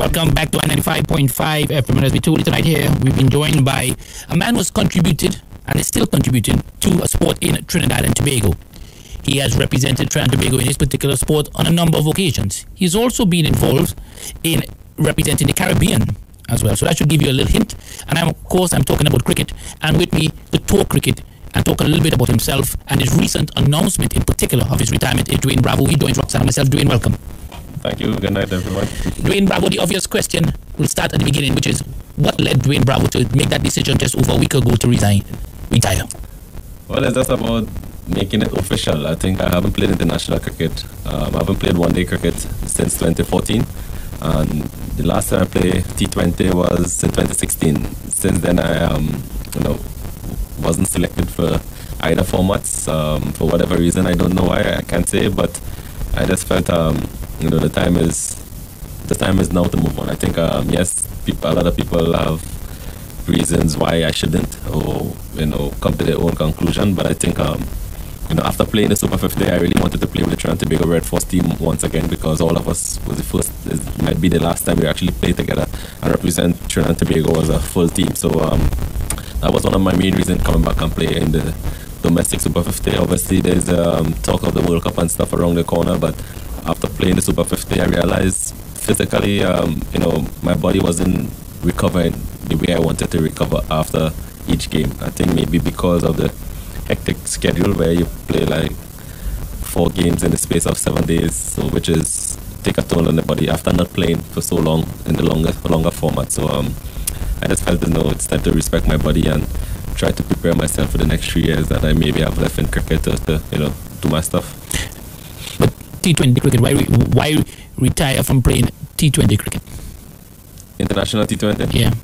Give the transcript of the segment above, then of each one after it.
Welcome back to i95.5 FM. And as we told you tonight here, we've been joined by a man who's contributed and is still contributing to a sport in Trinidad and Tobago. He has represented Trinidad and Tobago in his particular sport on a number of occasions. He's also been involved in representing the Caribbean as well. So that should give you a little hint. And I'm talking about cricket. And with me to talk cricket and talk a little bit about himself and his recent announcement in particular of his retirement is Dwayne Bravo. He joins Roxanne and myself. Dwayne, welcome. Thank you. Good night, everyone. Dwayne Bravo, the obvious question will start at the beginning, which is what led Dwayne Bravo to make that decision just over a week ago to retire? Well, it's just about making it official. I think I haven't played international cricket. I haven't played one-day cricket since 2014. And the last time I played T20 was in 2016. Since then, I wasn't selected for either formats for whatever reason. I don't know why. I can't say, but I just felt the time is now to move on. I think yes, a lot of people have reasons why I shouldn't, or come to their own conclusion. But I think after playing the Super 50, I really wanted to play with the Trinidad and Tobago Red Force team once again, because all of us was it might be the last time we actually played together and represent Trinidad and Tobago as a full team. So that was one of my main reasons coming back and play in the domestic Super 50. Obviously, there's talk of the World Cup and stuff around the corner, but after playing the Super 50, I realized physically, my body wasn't recovering the way I wanted to recover after each game. I think maybe because of the hectic schedule where you play like 4 games in the space of 7 days, so which is take a toll on the body after not playing for so long in the longer format. So I just felt it's time to respect my body and try to prepare myself for the next 3 years that I maybe have left in cricket to do my stuff. But T20 cricket, why retire from playing T20 cricket? International T20? Yeah.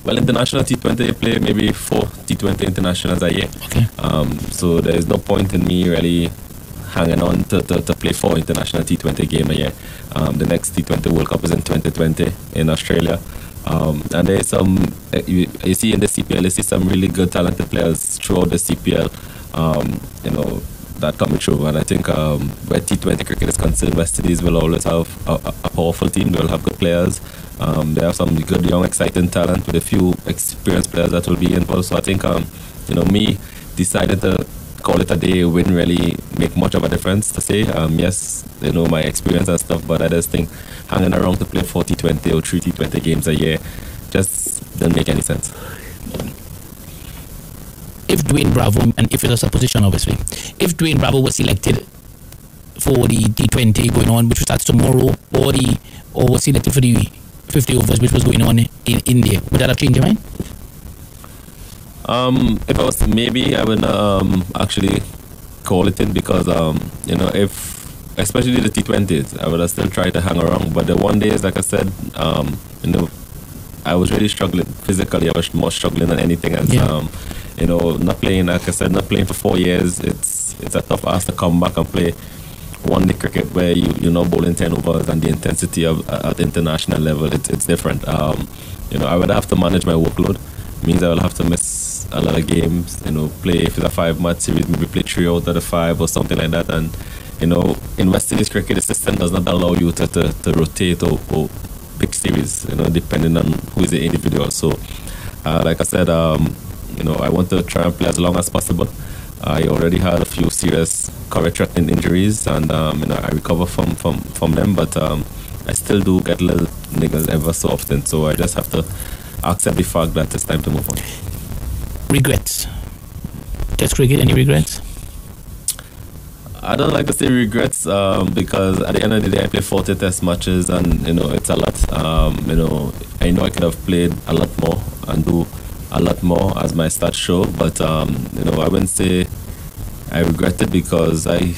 Well, international T20, you play maybe 4 T20 internationals a year. Okay. So there is no point in me really hanging on to play 4 international T20 game a year. The next T20 World Cup is in 2020 in Australia. And there's some, you see in the CPL, you see some really good talented players throughout the CPL, that coming through. And I think where T20 cricket is concerned, West Indies will always have a powerful team. They will have good players. They have some good, young, exciting talent with a few experienced players that will be involved. So I think, me decided to call it a day wouldn't really make much of a difference to say. Yes, my experience and stuff, but I just think hanging around to play 4 T20 or 3 T20 games a year just doesn't make any sense. If Dwayne Bravo, and if it was a position obviously, if Dwayne Bravo was selected for the T20 going on, which starts tomorrow, or was selected for the 50 overs, which was going on in India, would that have changed your mind? If I was, maybe I would actually call it in, because if especially the T20s, I would have still tried to hang around. But the one days, like I said, I was really struggling physically. I was more struggling than anything else. Yeah. Not playing, like I said, not playing for 4 years. It's a tough ask to come back and play one-day cricket where you're not bowling 10 overs, and the intensity at the international level, it's different. I would have to manage my workload. It means I will have to miss a lot of games. Play, if it's a 5-match series, maybe play 3 out of the 5 or something like that. And in West Indies cricket, the system does not allow you to rotate or pick series, depending on who is the individual. So, like I said, I want to try and play as long as possible. I already had a few serious career-threatening injuries, and I recover from them, but I still do get little niggles ever so often. So I just have to accept the fact that it's time to move on. Regrets? Test cricket, any regrets? I don't like to say regrets, because at the end of the day, I play 40 test matches, and it's a lot. I know I could have played a lot more and do a lot more, as my stats show, but I wouldn't say I regret it, because I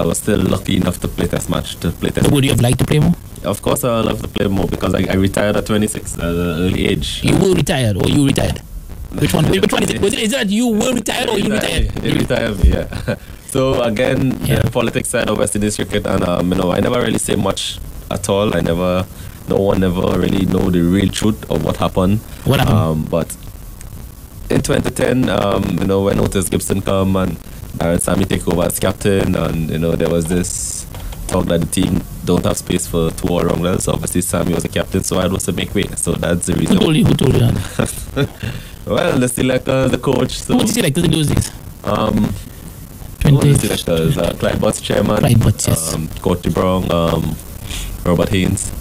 was still lucky enough to play test match. Would you have liked to play more? Of course, I would love to play more, because I retired at 26 at an early age. You were retired, or you retired? Which one is it? Is it that you were retired, or you retired? You retired, yeah. So again, the politics side of West Indies cricket, and I never really say much at all. No one ever really know the real truth of what happened. What happened? But in 2010, when Otis Gibson come and Darren Sammy take over as captain, and there was this talk that the team don't have space for two all-rounders. Obviously, Sammy was the captain, so I was to make way. So that's the reason. Who told you that? Well, the selector, the coach. So, who was the selector in those days? Who was the selectors? Clyde Butts, chairman. Clyde Butts, yes. Coach Brown, Robert Haynes.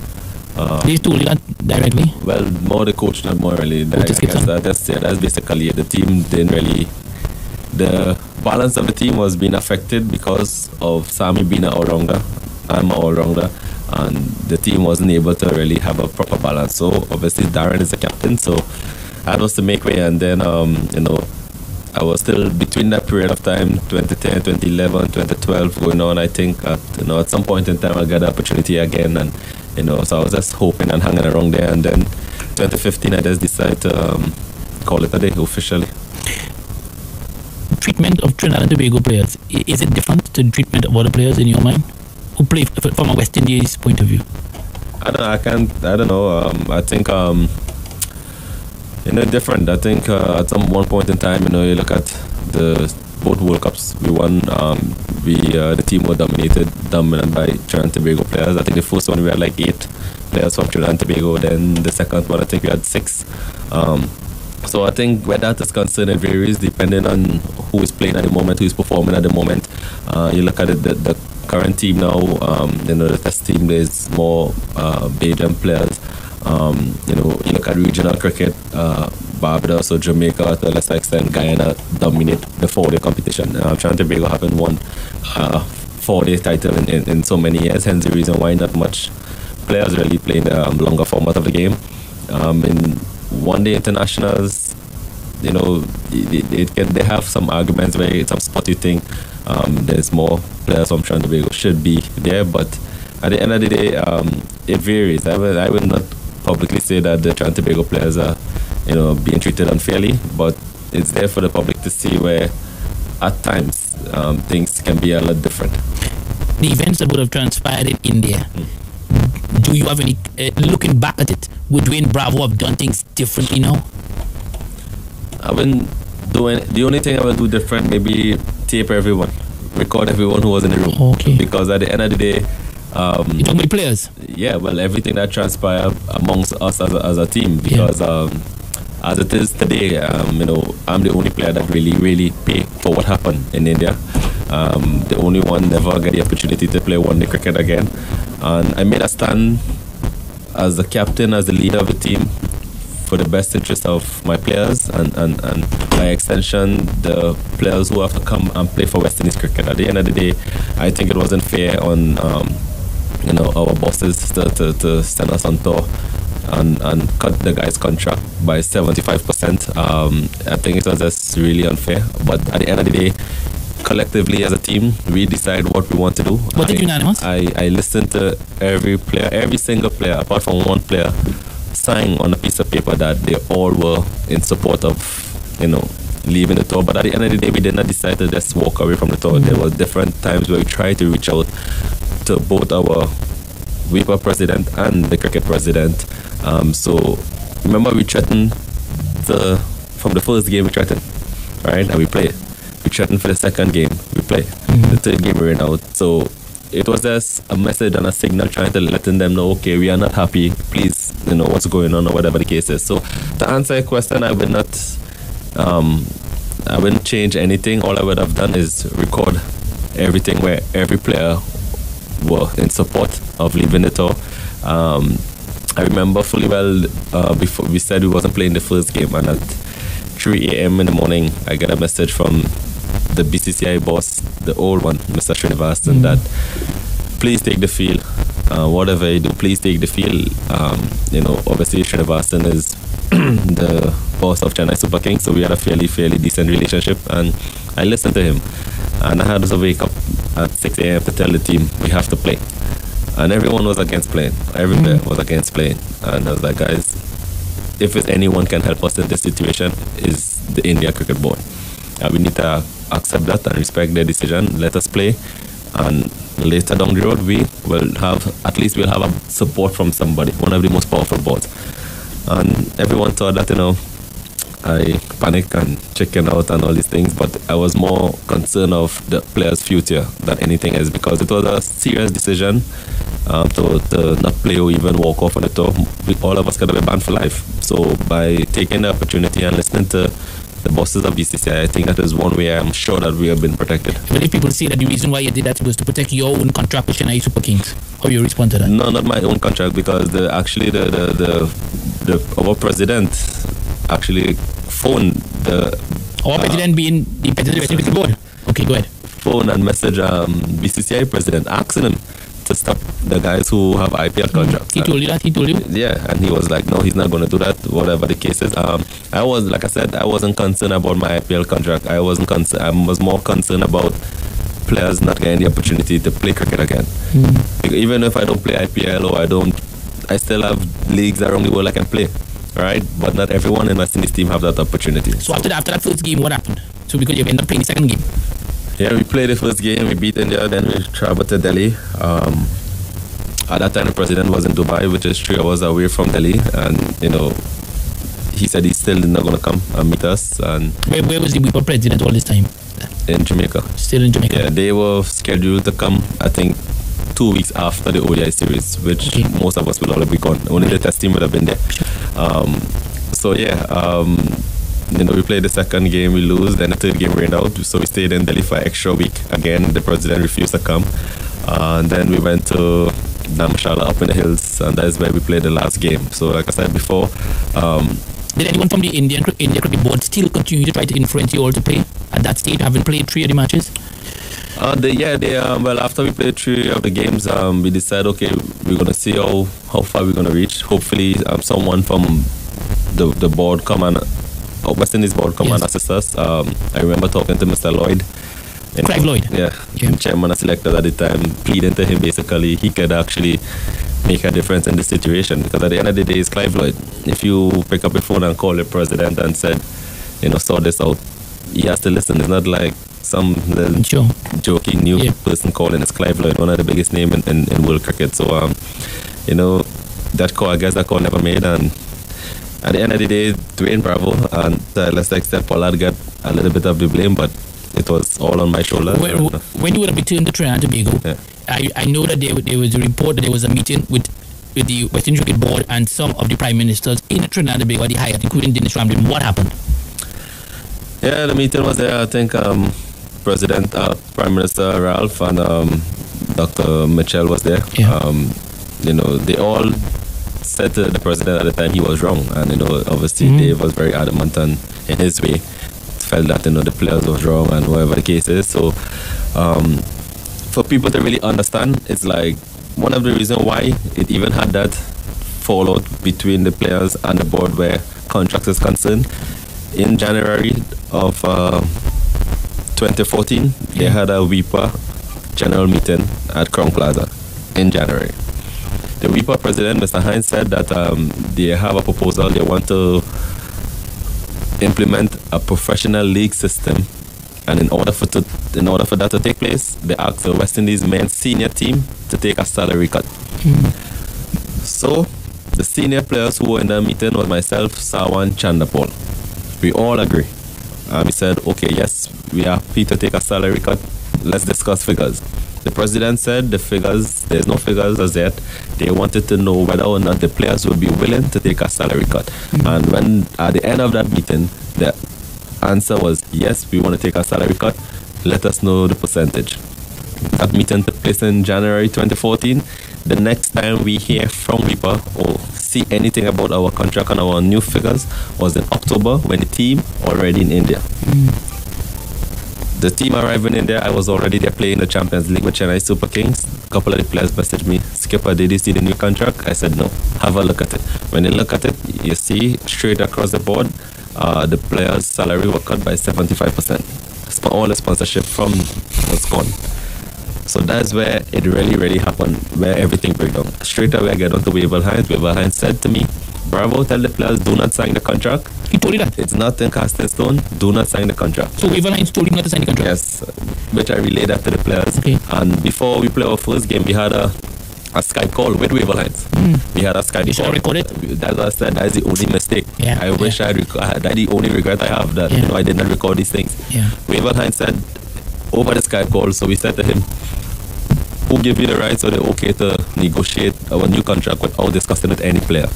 They told you that directly? Well, more the coach, not more really. I guess that's basically it. The team didn't really... The balance of the team was being affected because of Sammy being an all-rounder. I'm an all-rounder. And the team wasn't able to really have a proper balance. So, obviously, Darren is the captain. So, I was to make way. And then, I was still between that period of time, 2010, 2011, 2012, going on. I think at some point in time, I'll get the opportunity again. And, so I was just hoping and hanging around there. And then 2015, I just decided to call it a day officially. Treatment of Trinidad and Tobago players, is it different to the treatment of other players in your mind who play from a West Indies point of view? I don't know. I think different. I think at one point in time, you look at both World Cups we won. The team was dominant by Trinidad and Tobago players. I think the first one we had like 8 players from Trinidad and Tobago. Then the second one, I think we had 6. So I think where that is concerned, it varies depending on who is playing at the moment, who is performing at the moment. You look at the current team now, the test team, there's more Bajan players. You look at regional cricket, Barbados or Jamaica to a lesser extent, Guyana dominate the 4-day competition. Trinidad and Tobago haven't won 4-day title in so many years, hence the reason why not much players really playing the longer format of the game. In one-day internationals, they have some arguments where some spot you think there's more players from Trinidad and Tobago should be there, but at the end of the day, it varies. I would not publicly say that the Trinidad and Tobago players are being treated unfairly, but it's there for the public to see where at times things can be a lot different. The events that would have transpired in India, do you have any, looking back at it, would Dwayne Bravo have done things differently now? I wouldn't do the only thing I would do different, maybe tape everyone, record everyone who was in the room. Okay. Because at the end of the day, you talking about players? Yeah, well, everything that transpired amongst us as a team, because as it is today, I'm the only player that really paid for what happened in India. The only one never get the opportunity to play one-day cricket again. And I made a stand as the captain, as the leader of the team, for the best interest of my players and by extension, the players who have to come and play for West Indies cricket. At the end of the day, I think it wasn't fair on our bosses to send us on tour and cut the guy's contract by 75%. I think it was just really unfair. But at the end of the day, collectively as a team, we decide what we want to do. Was it unanimous? I listened to every player, every single player, apart from one player, sign on a piece of paper that they all were in support of, leaving the tour. But at the end of the day, we did not decide to just walk away from the tour. There were different times where we tried to reach out to both our WIPA president and the cricket president. So remember, we threatened from the first game, we threatened, right? And we played. We threatened for the second game, we played. The third game, we ran out. So it was just a message and a signal trying to letting them know, okay, we are not happy, please, what's going on or whatever the case is. So to answer your question, I would not, I wouldn't change anything. All I would have done is record everything where every player were in support of leaving the tour. I remember fully well before we said we wasn't playing the first game, and at 3 a.m. in the morning, I got a message from the BCCI boss, the old one, Mr. Srinivasan, that please take the field. Whatever you do, please take the field. Obviously Srinivasan is the boss of Chennai Super Kings, so we had a fairly decent relationship, and I listened to him. And I had to wake up at 6 a.m. to tell the team we have to play. And everyone was against playing. Every player was against playing. And I was like, guys, if anyone can help us in this situation, is the India Cricket Board. We need to accept that and respect their decision. Let us play, and later down the road, we will have we'll have a support from somebody, one of the most powerful boards. And everyone thought that I panicked and chickened out and all these things, but I was more concerned of the players' future than anything else, because it was a serious decision. to not play or even walk off on the tour, all of us could have been banned for life. So by taking the opportunity and listening to the bosses of BCCI, I think that is one way I'm sure that we have been protected. But if people say that the reason why you did that was to protect your own contract with Chennai Super Kings, how you respond to that? No, not my own contract, because our president actually phoned our president being the president of the board. Okay, go ahead. Phone and message BCCI president asking him to stop the guys who have IPL contracts. He told you that? He told you? Yeah, and he was like, no, he's not going to do that, whatever the case is. I wasn't concerned about my IPL contract. I was more concerned about players not getting the opportunity to play cricket again. Even if I don't play IPL or I still have leagues around the world I can play, right? But not everyone in West Indies team have that opportunity. So after that first game, what happened? So because you ended up playing the second game? Yeah, we played the first game, we beat India, then we traveled to Delhi. At that time, the president was in Dubai, which is 3 hours away from Delhi, and he said he's still not going to come and meet us. And where was the Weeper president all this time? In Jamaica. Still in Jamaica? Yeah, they were scheduled to come, I think, 2 weeks after the ODI series, which most of us will all be gone. Only the test team would have been there. We played the second game, we lose, then the third game rained out, so we stayed in Delhi for an extra week. Again, the president refused to come. And then we went to Dharamshala up in the hills, and that is where we played the last game. So like I said before, did anyone from the India Cricket Board still continue to try to influence you all to play at that stage, having played 3 of the matches? After we played 3 of the games, we decided, okay, we're going to see how far we're going to reach. Hopefully, someone from the board come and West Indies board come and assist us. I remember talking to Mr. Lloyd. Craig Lloyd? Yeah. Chairman and selector at the time, pleading to him basically he could actually make a difference in the situation, because at the end of the day, it's Clive Lloyd. If you pick up a phone and call the president and said, sort this out, he has to listen. It's not like some joking new person calling. It's Clive Lloyd, one of the biggest names in world cricket. So, that call, I guess that call never made. And at the end of the day, Dwayne Bravo and let's extent Pollard got a little bit of the blame, but it was all on my shoulder. When you would have returned to Trinidad and Tobago, I know that there was a report that there was a meeting with the West Indies Cricket Board and some of the Prime Ministers in Trinidad and Tobago at the Hyatt, including Dennis Ramlin. What happened? Yeah, the meeting was there. I think Prime Minister Ralph and Dr. Mitchell was there. They all said to the president at the time he was wrong, and obviously Dave was very adamant and in his way felt that the players was wrong and whatever the case is. So for people to really understand, it's like one of the reasons why it even had that fallout between the players and the board where contracts is concerned. In January of 2014, they had a WIPA general meeting at Crown Plaza in January. The WIPA president, Mr. Hines, said that they have a proposal. They want to implement a professional league system, and in order for that to take place, they asked the West Indies men's senior team to take a salary cut. So the senior players who were in the meeting was myself, Sawan, Chandapol. We all agree. We said, okay, yes, we are happy to take a salary cut. Let's discuss figures. The president said there's no figures as yet. They wanted to know whether or not the players would be willing to take a salary cut. And when at the end of that meeting, the answer was, yes, we want to take a salary cut. Let us know the percentage. That meeting took place in January 2014. The next time we hear from WIPA or see anything about our contract and our new figures was in October, when the team already in India. The team arrived in India. I was already there playing the Champions League with Chennai Super Kings. A couple of the players messaged me, Skipper, did you see the new contract? I said, no. Have a look at it. When you look at it, you see straight across the board, the players' salary was cut by 75%. All the sponsorship from was gone. So that's where it really happened, where everything broke down. Straight away I get on to Wavell Hines. Wavell Hines said to me, Bravo, tell the players, do not sign the contract. He told you that? It's not in cast in stone. Do not sign the contract. So Wavell Hines told you not to sign the contract? Yes, which I relayed that to the players. Okay. And before we played our first game, we had a Skype call with Wavell Hines. We had a Skype call. You should record it? That's what I said. That's the only mistake. I wish that's the only regret I have, that I did not record these things. Wavell Hines said over the Skype call, so we said to him, who give you the rights or the okay to negotiate our new contract without discussing with any player?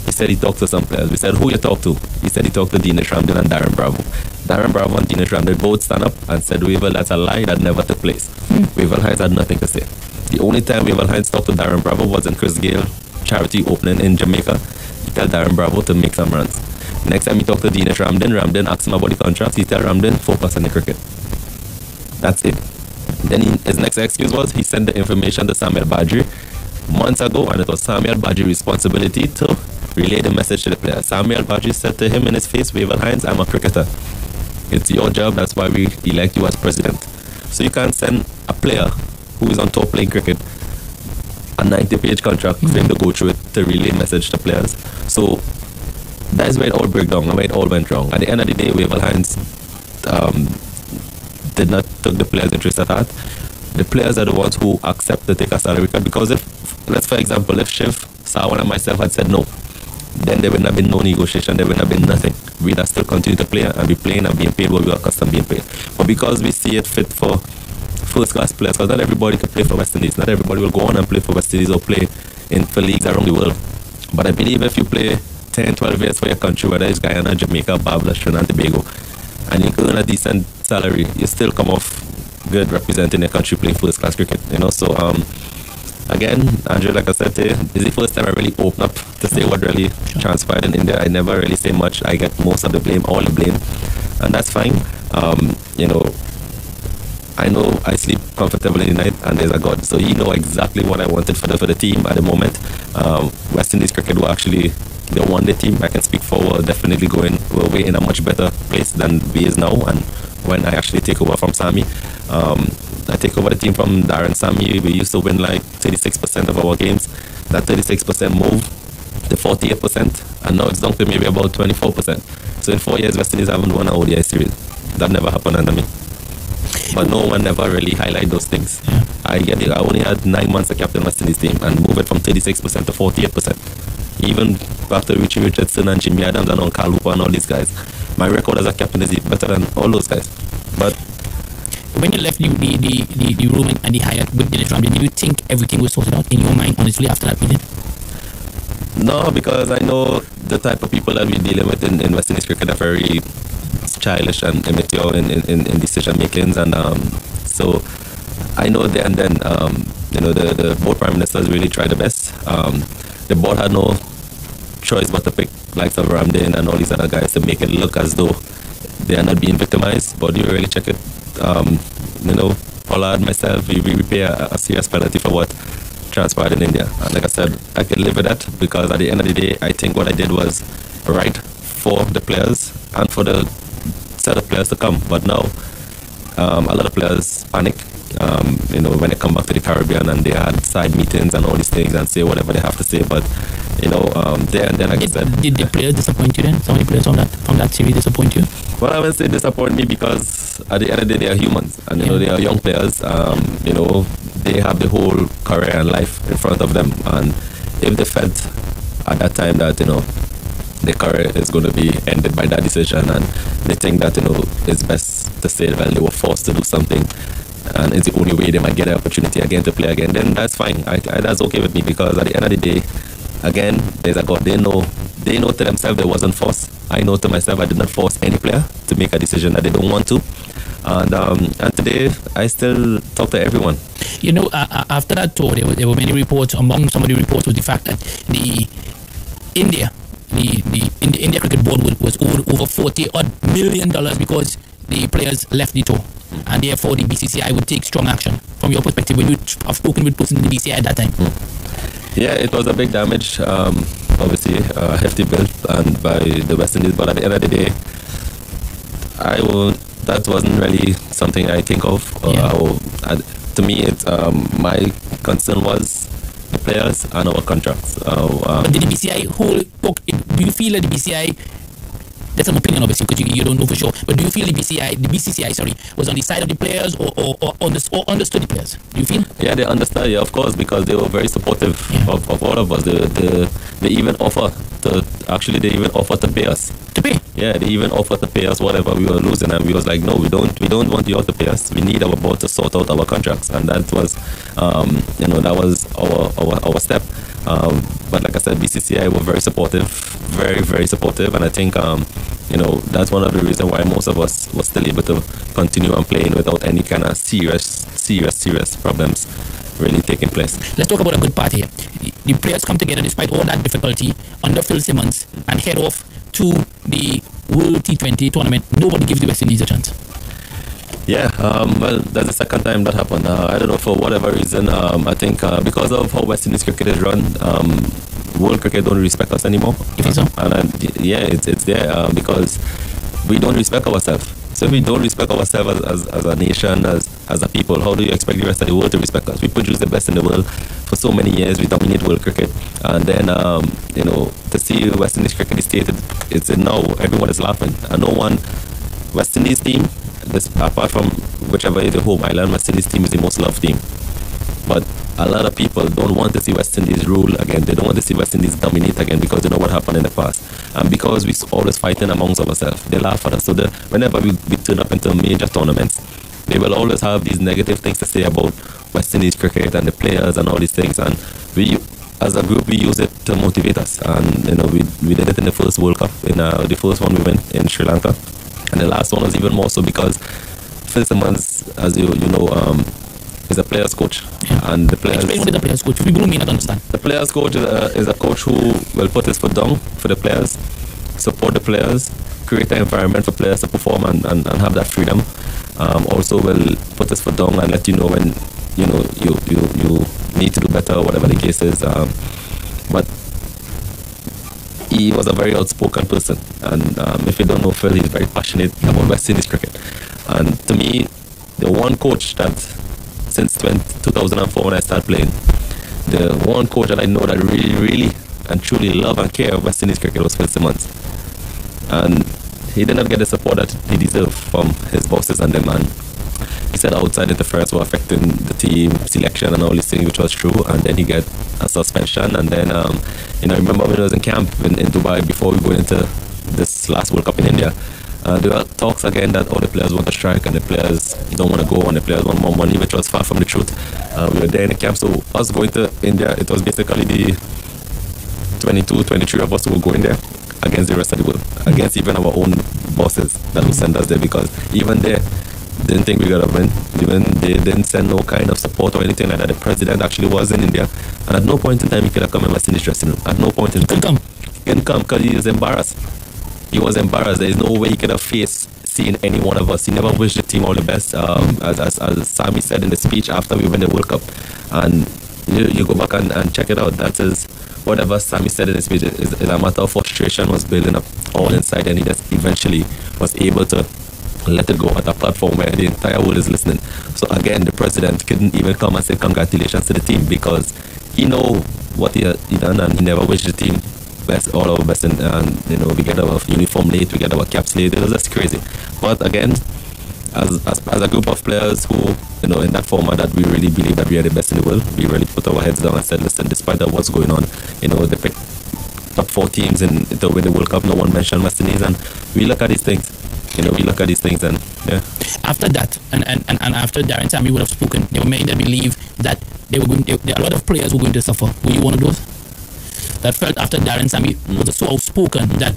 He said he talked to some players. We said, who you talk to? He said he talked to Dwayne Bravo and Darren Bravo. Darren Bravo and Dwayne Bravo both stand up and said, Wavell, that's a lie, that never took place. Wavell Hines had nothing to say. The only time Wavell Hines talked to Darren Bravo was in Chris Gale charity opening in Jamaica. He tell Darren Bravo to make some runs. Next time he talked to Dwayne Ramden asked him about the contract. He tell Ramden, focus on the cricket. That's it. Then his next excuse was he sent the information to Samuel Badri months ago, and it was Samuel Badri's responsibility to relay the message to the player. Samuel Badri said to him in his face, Wavell Hines, I'm a cricketer. It's your job, that's why we elect you as president. So you can't send a player who is on top playing cricket a 90-page contract for him to go through it to relay message to players. So that's where it all broke down and where it all went wrong. At the end of the day, Wavell Hines did not take the players' interest at heart. The players are the ones who accept to take a salary cut, because if, let's for example, if Shiv, Sawan and myself had said no, then there would have been no negotiation, there would have been nothing. We'd have still continued to play and be playing and being paid what we were accustomed being paid. But because we see it fit for first-class players, because not everybody can play for West Indies, not everybody will go on and play for West Indies or play for leagues around the world. But I believe if you play 10, 12 years for your country, whether it's Guyana, Jamaica, Barbados, Trinidad and Tobago, and you earn a decent salary, you still come off good representing your country playing first-class cricket, you know. So again, Andre, like I said, this is the first time I really open up to say what really transpired in India. I never really say much. I get most of the blame, all the blame, and that's fine. You know, I know I sleep comfortably in the night, and there's a God, so he know exactly what I wanted for the team at the moment. West Indies cricket were actually the one-day team. I can speak for, we're definitely going, we're in a much better place than we is now. And when I actually take over from Sammy, I take over the team from Darren Sammy. We used to win like 36% of our games. That 36% moved to 48%, and now it's down to maybe about 24%. So in 4 years, West Indies haven't won an ODI series. That never happened under me. But no one ever really highlight those things. Yeah. I only had 9 months to captain West Indies team and move it from 36% to 48%. Even after Richie Richardson and Jimmy Adams and Carl Hooper and all these guys, my record as a captain is better than all those guys. But when you left the room and the Hyatt with Dwayne Bravo, did you think everything was sorted out in your mind, honestly, after that meeting? No, because I know the type of people that we're dealing with in West Indies cricket are very childish and immature in decision makings, and so I know there and then you know, the both prime ministers really tried the best. The board had no choice but to pick likes of Ramden and all these other guys to make it look as though they are not being victimized. But you really check it, you know, Paula and myself, we pay a serious penalty for what transpired in India. And like I said, I can live with that, because at the end of the day, I think what I did was right for the players and for the set of players to come. But now a lot of players panic, you know, when they come back to the Caribbean, and they had side meetings and all these things and say whatever they have to say. But you know, there and then, like I said, did the players disappoint you then? Some of the players from that series disappoint you? Well, I wouldn't say disappoint me, because at the end of the day, they are humans, and you know, they are young players. You know, they have the whole career and life in front of them, and if they felt at that time that, you know, their career is going to be ended by that decision, and they think that, you know, it's best to say, well, they were forced to do something, and it's the only way they might get an opportunity again to play again, then that's fine. That's okay with me, because at the end of the day, again, there's a God. They know to themselves they wasn't forced. I know to myself I did not force any player to make a decision that they don't want to. And today, I still talk to everyone. You know, after that tour, there were many reports. Among some of the reports was the fact that the India Cricket Board was owed over $40 million because the players left the tour, and therefore the BCCI would take strong action. From your perspective, when you have spoken with persons in the BCCI at that time? Yeah, it was a big damage. Obviously, a hefty bill and by the West Indies. But at the end of the day, that wasn't really something I think of. To me, it's my concern was the players and our contracts. But did the BCCI do you feel that the BCCI That's an opinion, obviously, because you don't know for sure. But do you feel the BCCI, sorry, was on the side of the players or understood the players? Do you feel? Yeah, they understand. Yeah, of course, because they were very supportive of all of us. They even offer they even offer to pay us. To pay? Yeah, they even offer to pay us whatever we were losing, and we was like, no, we don't want you all to pay us. We need our board to sort out our contracts, and that was, that was our step. But like I said, BCCI were very supportive, very, very supportive, and I think that's one of the reasons why most of us were still able to continue on playing without any kind of serious problems really taking place. Let's talk about a good part here. The players come together despite all that difficulty under Phil Simmons and head off to the World T20 tournament. Nobody gives the West Indies a chance. Yeah, well, that's the second time that happened. I don't know, for whatever reason. I think because of how West Indies cricket is run, world cricket don't respect us anymore. You think so? And it's there because we don't respect ourselves. So if we don't respect ourselves as a nation, as a people, how do you expect the rest of the world to respect us? We produce the best in the world for so many years. We dominate world cricket, and then to see West Indies cricket is stated, it's now everyone is laughing, and no one West Indies team. Apart from whichever is the home island, West Indies team is the most loved team. But a lot of people don't want to see West Indies rule again. They don't want to see West Indies dominate again because they know what happened in the past. And because we always fighting amongst ourselves, they laugh at us. So whenever we turn up into major tournaments, they will always have these negative things to say about West Indies cricket and the players and all these things. And we, as a group, we use it to motivate us. And we did it in the first World Cup. In the first one we went in Sri Lanka. And the last one was even more so because Phil Simmons, as you know, is a players coach. Yeah. And the players. Explain what is a players coach. People may not understand. The players coach is a coach who will put his foot down for the players, support the players, create an environment for players to perform and have that freedom. Also will put his foot down and let you know when you need to do better, whatever the case is. But he was a very outspoken person, and if you don't know Phil, he's very passionate about West Indies cricket. And to me, the one coach that since 2004 when I started playing, the one coach that I know that really and truly love and care of West Indies cricket was Phil Simmons. And he did not get the support that he deserved from his bosses and them, and he said outside interference were affecting the team selection and all these things, which was true. And then he got a suspension, and then I remember when I was in camp in Dubai before we go into this last World Cup in India, there were talks again that all the players want to strike and the players don't want to go and the players want more money, which was far from the truth. We were there in the camp, so us going to India, it was basically the 22, 23 of us who were going there against the rest of the world, against even our own bosses that would send us there, because even there didn't think we got to win. Even they didn't send no kind of support or anything like that. The president actually was in India, and at no point in time he could have come in West Indies dressing room. At no point in time. He couldn't come because he was embarrassed. He was embarrassed. There is no way he could have faced seeing any one of us. He never wished the team all the best. As Sammy said in the speech after we won the World Cup, and you go back and check it out. That is whatever Sammy said in the speech is a matter of frustration was building up all inside, and he just eventually was able to let it go at a platform where the entire world is listening. So again, the president couldn't even come and say congratulations to the team because he know what he done, and he never wished the team best, all our best. And we get our uniform late, we get our caps late. It was just crazy. But again, as a group of players who, in that format that we really believe that we are the best in the world, we really put our heads down and said, listen, despite of what's going on, they picked top 4 teams to win the World Cup. No one mentioned West Indies, and we look at these things. We look at these things, and yeah. After that, and after Darren Sammy would have spoken, they were made to believe that there a lot of players were going to suffer. Were you one of those that felt after Darren Sammy was so outspoken that,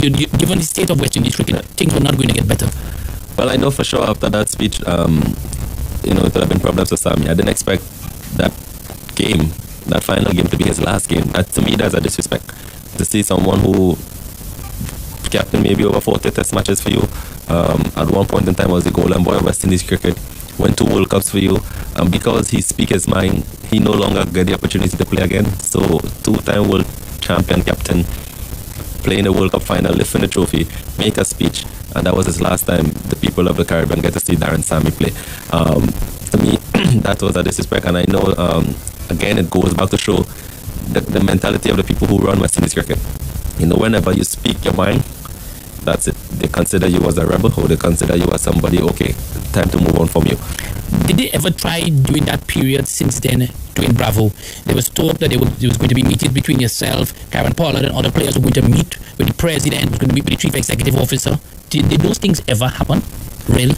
given the state of West Indies cricket, things were not going to get better? Well, I know for sure after that speech, it would have been problems with Sammy. I didn't expect that final game to be his last game. That, to me, that's a disrespect. To see someone who captain maybe over 40 test matches for you, at one point in time was the golden boy of West Indies cricket, went 2 World Cups for you, and because he speaks his mind, he no longer get the opportunity to play again. So 2-time world champion captain, playing the World Cup final, lifting the trophy, make a speech, and that was his last time the people of the Caribbean get to see Darren Sammy play. To me, that was a disrespect, and I know, again, it goes back to show the mentality of the people who run West Indies cricket. Whenever you speak your mind, that's it. They consider you as a rebel, or they consider you as somebody, okay, time to move on from you. Did they ever try during that period since then, Dwayne Bravo? There was talk that there was going to be meetings between yourself, Karen Pollard, and other players who were going to meet with the president, was going to meet with the chief executive officer. Did those things ever happen? Really?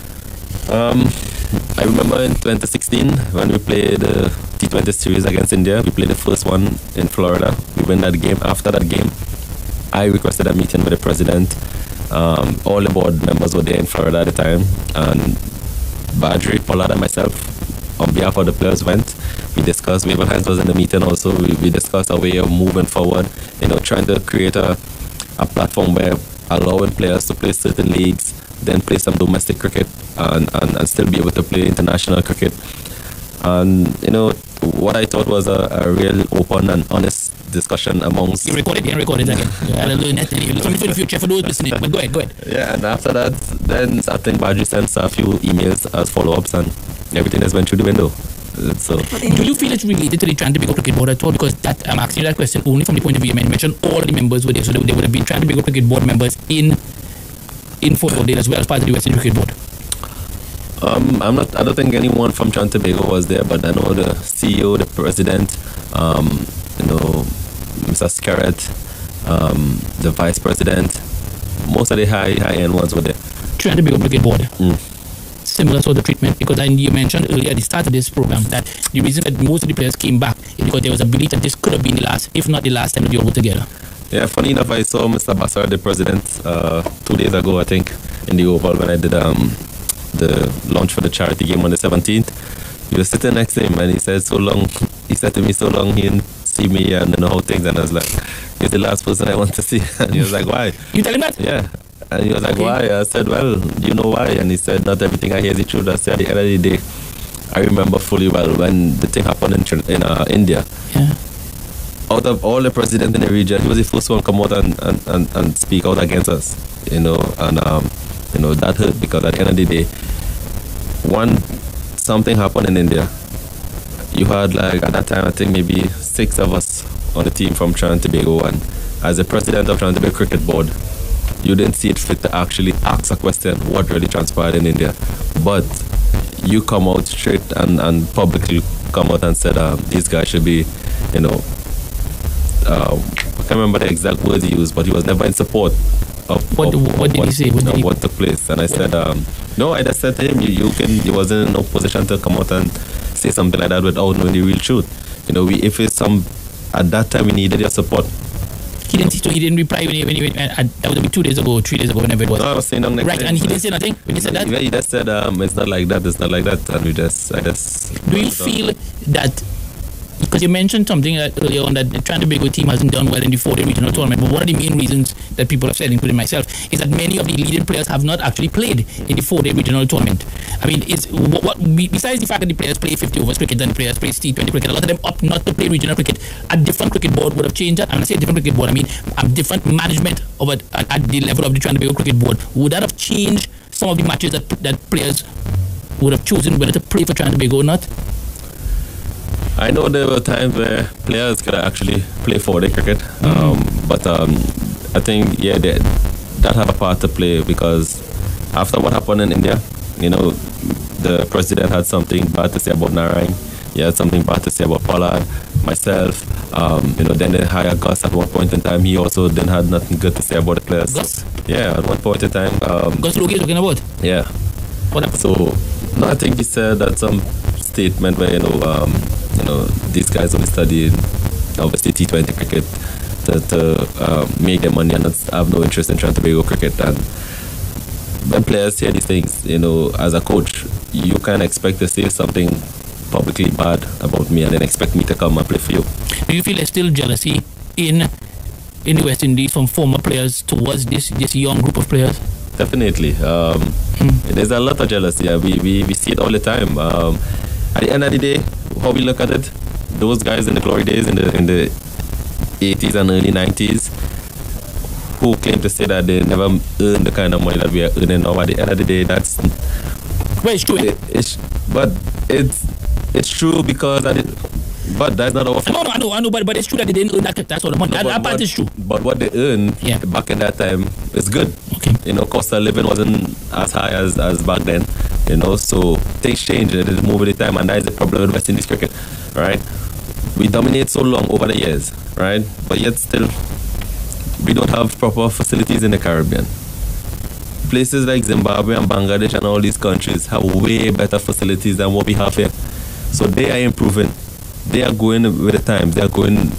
I remember in 2016 when we played the T20 series against India. We played the first one in Florida. We win that game. After that game, I requested a meeting with the president. All the board members were there in Florida at the time, and Badri, Pollard, and myself, on behalf of the players, went. We discussed. Wavell Hines was in the meeting also. We discussed a way of moving forward. Trying to create a platform where allowing players to play certain leagues, then play some domestic cricket, and still be able to play international cricket. And what I thought was a real open and honest discussion amongst. You recorded again. I'll learn that. Something for the future for those listening. But go ahead. Yeah, and after that, then I think Badri sent a few emails as follow-ups, and everything has went through the window. So, do you feel it's related to the Trinidad Tobago Cricket Board at all? Because I'm asking you that question only from the point of view you mentioned all the members were there, so they would have been Trinidad Tobago Cricket Board members in Fort Lauderdale as well as part of the Western Cricket Board. I don't think anyone from Trinidad Tobago was there, but I know the CEO, the president, Mr. Scarrett, the vice president, most of the high-end ones were there. Trinidad Tobago Cricket Board. Similar sort of treatment, because you mentioned earlier at the start of this program that the reason that most of the players came back is because there was a belief that this could have been the last, if not the last time that you all were together. Yeah, funny enough, I saw Mr. Bassar, the president, 2 days ago, I think, in the Oval when I did the launch for the charity game on the 17th. He was sitting next to him and he said to me, so long he didn't see me and know how things, and I was like, he's the last person I want to see. And he was like, why? You tell him that? Yeah. And he was like, why? I said, well, you know why? And he said, not everything I hear is the truth. I said, at the end of the day, I remember fully well when the thing happened in India. Yeah. Out of all the presidents in the region, he was the first one to come out and speak out against us. And that hurt, because at the end of the day, something happened in India. You had, like, at that time, I think maybe 6 of us on the team from Trinidad and Tobago, and as the president of Trinidad and Tobago Cricket Board, you didn't see it fit to actually ask a question what really transpired in India. But you come out straight and publicly come out and said these guys should be, I can't remember the exact words he used, but he was never in support of what did he say? What took place. And I said, no, I just said to him, you wasn't in no position to come out and say something like that without knowing the real truth. At that time we needed your support. He didn't reply when he that was maybe 2 days ago, 3 days ago, whenever it was. No, I was saying next right, and he didn't say nothing when he said that? Yeah, he just said, it's not like that, and I just... Do you feel that, because you mentioned something earlier on, that the Trinidad Tobago team hasn't done well in the 4-day regional tournament, but one of the main reasons that people have said, including myself, is that many of the leading players have not actually played in the 4-day regional tournament. I mean, besides the fact that the players play 50 overs cricket and the players play T20 cricket, a lot of them opt not to play regional cricket. A different cricket board would have changed that. And when I say a different cricket board, I mean a different management at the level of the Trinidad Tobago Cricket Board. Would that have changed some of the matches that players would have chosen whether to play for Trinidad Tobago or not? I know there were times where players could actually play 4-day cricket, but I think, that had a part to play, because after what happened in India, the president had something bad to say about Narayan. He had something bad to say about Pollard, myself. Then they hired Gus at one point in time. He also then had nothing good to say about the players. Gus? Yeah, at one point in time. Gus Logie is talking about? Yeah. What happened? So, no, I think he said that some statement where, these guys only studied, obviously, T20 cricket to make their money and have no interest in Trinidad and Tobago cricket. And when players hear these things, as a coach, you can't expect to say something publicly bad about me and then expect me to come and play for you. Do you feel there's still jealousy in the West Indies from former players towards this young group of players? Definitely. There's a lot of jealousy. We see it all the time. At the end of the day, how we look at it, those guys in the glory days, in the 80s and early 90s, who claim to say that they never earned the kind of money that we are earning now, at the end of the day, that's... Well, it's true. It's true because... But that's not our fault. I know, but it's true that they didn't earn that sort of money. That part is true. But what they earned back in that time is good. Okay. cost of living wasn't as high as back then. So things change. It is moving the time, and that is the problem with West Indies cricket, right? We dominate so long over the years, right? But yet still, we don't have proper facilities in the Caribbean. Places like Zimbabwe and Bangladesh and all these countries have way better facilities than what we have here. So they are improving. They are going with the times. They are going,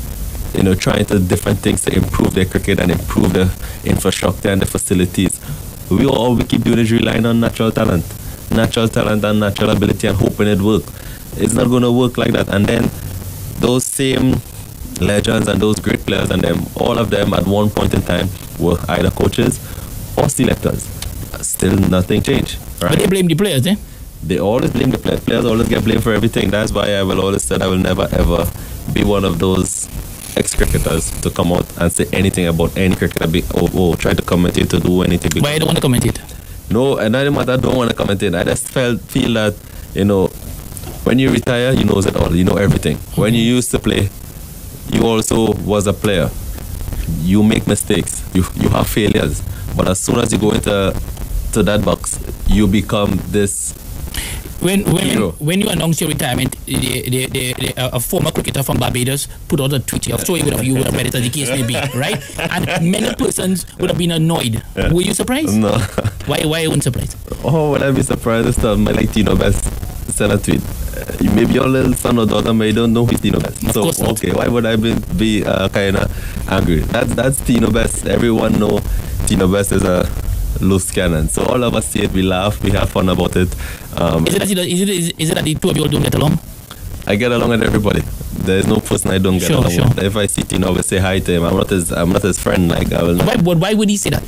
trying to different things to improve their cricket and improve the infrastructure and the facilities. All we keep doing is relying on natural talent and natural ability and hoping it works. It's not going to work like that. And then those same legends and those great players and them, all of them at one point in time were either coaches or selectors. Still nothing changed. Right? But they blame the players, eh? They always blame the players. Players always get blamed for everything. That's why I will always say I will never ever be one of those ex-cricketers to come out and say anything about any cricketer or try to commentate to do anything. Why I don't want to commentate? No, and I don't want to commentate. I just feel that, when you retire, you know it all. You know everything. When you used to play, you also was a player. You make mistakes. You have failures. But as soon as you go into that box, you become this hero. When you announce your retirement, a former cricketer from Barbados put out a tweet. I'm sure you would have read it as the case may be, right? And many persons would have been annoyed. Yeah. Were you surprised? No. Why you weren't surprised? Oh, would I be surprised if my Tino Best send a tweet? Maybe your little son or daughter may don't know who Tino Best. Of course not. Okay, why would I be kind of angry? That's Tino Best. Everyone know Tino Best is a loose cannon. So all of us see it, we laugh, we have fun about it. Is it that the two of you all don't get along? I get along with everybody. There's no person I don't get along with. If I see Tino, I will say hi to him. I'm not his friend. Like I will. Why would he say that?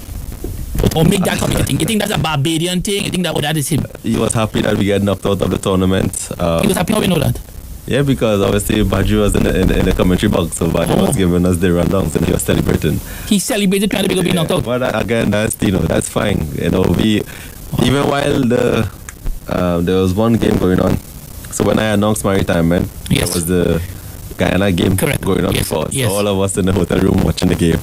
Or make that comment? You think that's a Barbadian thing? You think that is him? He was happy that we get knocked out of the tournament. He was happy how we know that? Yeah, because obviously Badju was in the commentary box, so Badju was giving us the rundowns and he was celebrating. He celebrated trying to be knocked out. But again, that's that's fine. Even while there was one game going on. So when I announced my retirement, there was the Guyana game going on before. Yes. So all of us in the hotel room watching the game,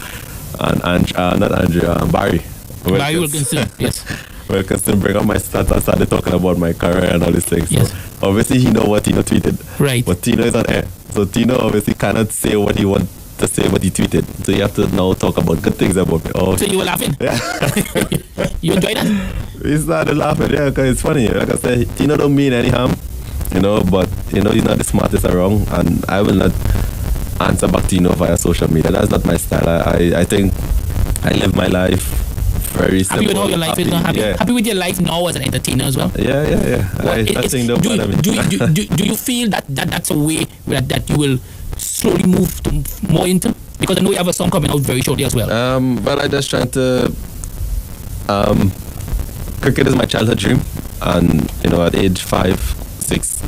and Barry Wilkinson, yes. Wilkinson bring up my stats and started talking about my career and all these things. Yes. So obviously he know what Tino tweeted. Right. But Tino is on air. So Tino obviously cannot say what he wants to say what he tweeted. So you have to now talk about good things about me. So you were laughing? Yeah. You enjoyed that? We started laughing, yeah, because it's funny. Like I said, Tino don't mean any harm, but he's not the smartest around, and I will not answer back to Tino via social media. That's not my style. I think I live my life very simple. Happy with how your life is now? Happy with your life now as an entertainer as well? Yeah. I think do you feel that that's a way that you will slowly move to more into? Because I know you have a song coming out very shortly as well. Well, I just trying to. Cricket is my childhood dream, and at age 5, 6,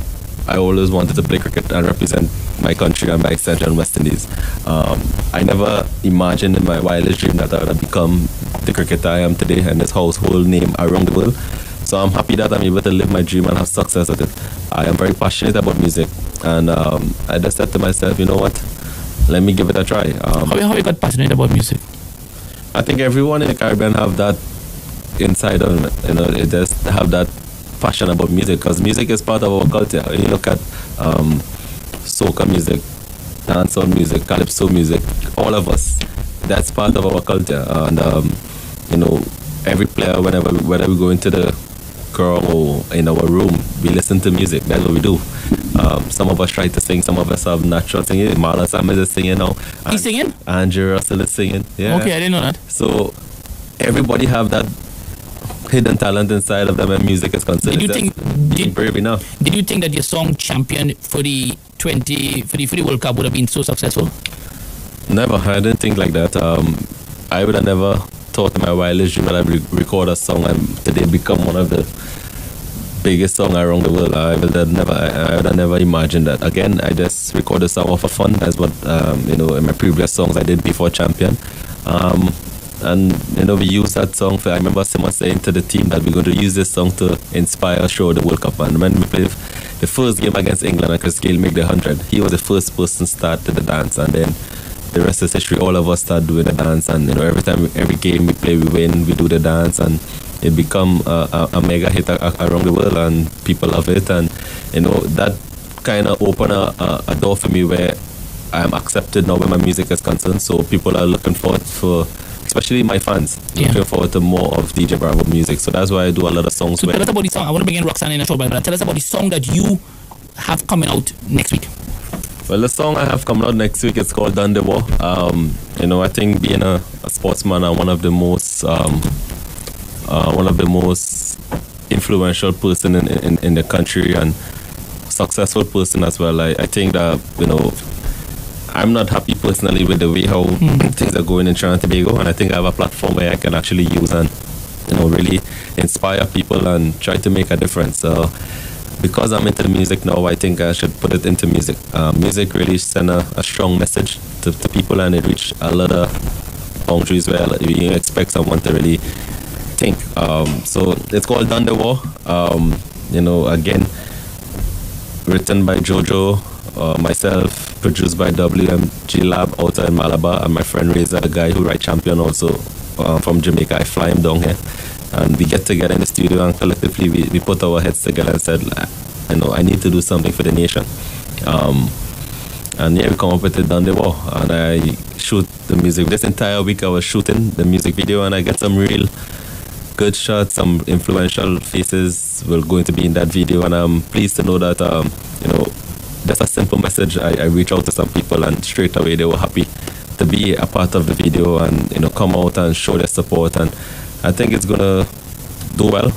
I always wanted to play cricket and represent my country and by extension West Indies. I never imagined in my wildest dream that I would become the cricketer I am today and this household name around the world. So I'm happy that I'm able to live my dream and have success with it. I am very passionate about music, and I just said to myself, you know what, let me give it a try. How you got passionate about music? I think everyone in the Caribbean have that inside of them. They just have that passion about music, because music is part of our culture. You look at soca music, dancehall music, calypso music, all of us, that's part of our culture. And every player, whenever we go into the girl or in our room, we listen to music. That's what we do. Some of us try to sing, some of us have natural singing. Marlon Sam is singing now. He's singing? Andrew Russell is singing. Yeah. Okay, I didn't know that. So everybody have that hidden talent inside of them, and music is concerned. Did you brave enough? Did you think that your song Champion for the World Cup would have been so successful? Never. I didn't think like that. I would have never thought in my wildest dream that I would record a song and today become one of the biggest songs around the world. I would have never imagined that. Again, I just recorded a song for fun. That's what in my previous songs I did before Champion. And we used that song I remember someone saying to the team that we're going to use this song to inspire show the World Cup. And when we played the first game against England and Chris Gayle make the 100, he was the first person to start to the dance, and then the rest is history. All of us start doing the dance, and every game we play, we win, we do the dance, and it become a mega hit around the world, and people love it. And that kind of open a door for me where I am accepted now where my music is concerned. So people are looking forward for, especially my fans, looking forward to more of DJ Bravo music. So that's why I do a lot of songs. So tell us about the song. I want to bring in Roxanne in a short while, but tell us about the song that you have coming out next week. Well, the song I have coming out next week is called Done the War. I think being a sportsman and one of the most influential person in the country and successful person as well. I think that I'm not happy personally with the way how things are going in Trinidad and Tobago, and I think I have a platform where I can actually use and really inspire people and try to make a difference. So because I'm into the music now, I think I should put it into music. Music really send a strong message to people, and it reach a lot of boundaries where you expect someone to really think. So it's called Done the War. Again, written by Jojo, myself, produced by WMG Lab out in Malabar, and my friend Reza, the guy who writes Champion, also from Jamaica. I fly him down here, and we get together in the studio, and collectively we put our heads together and said, I need to do something for the nation. And we come up with it, Done the War, and I shoot the music. This entire week I was shooting the music video, and I get some real good shots. Some influential faces will going to be in that video, and I'm pleased to know that just a simple message, I reach out to some people, and straight away they were happy to be a part of the video and come out and show their support, and I think it's gonna do well.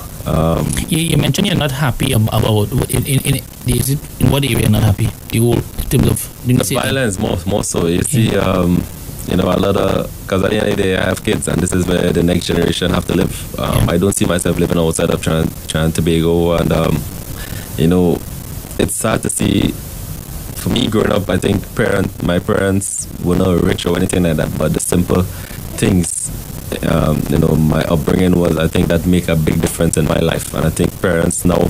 You mentioned you're not happy about in what area you're not happy? The whole terms of the violence, more so. You see, a lot of, because at the end of the day, I have kids, and this is where the next generation have to live. I don't see myself living outside of Trinidad and Tobago, and it's sad to see. For me, growing up, I think my parents were not rich or anything like that, but the simple things, my upbringing was, I think that make a big difference in my life. And I think parents now,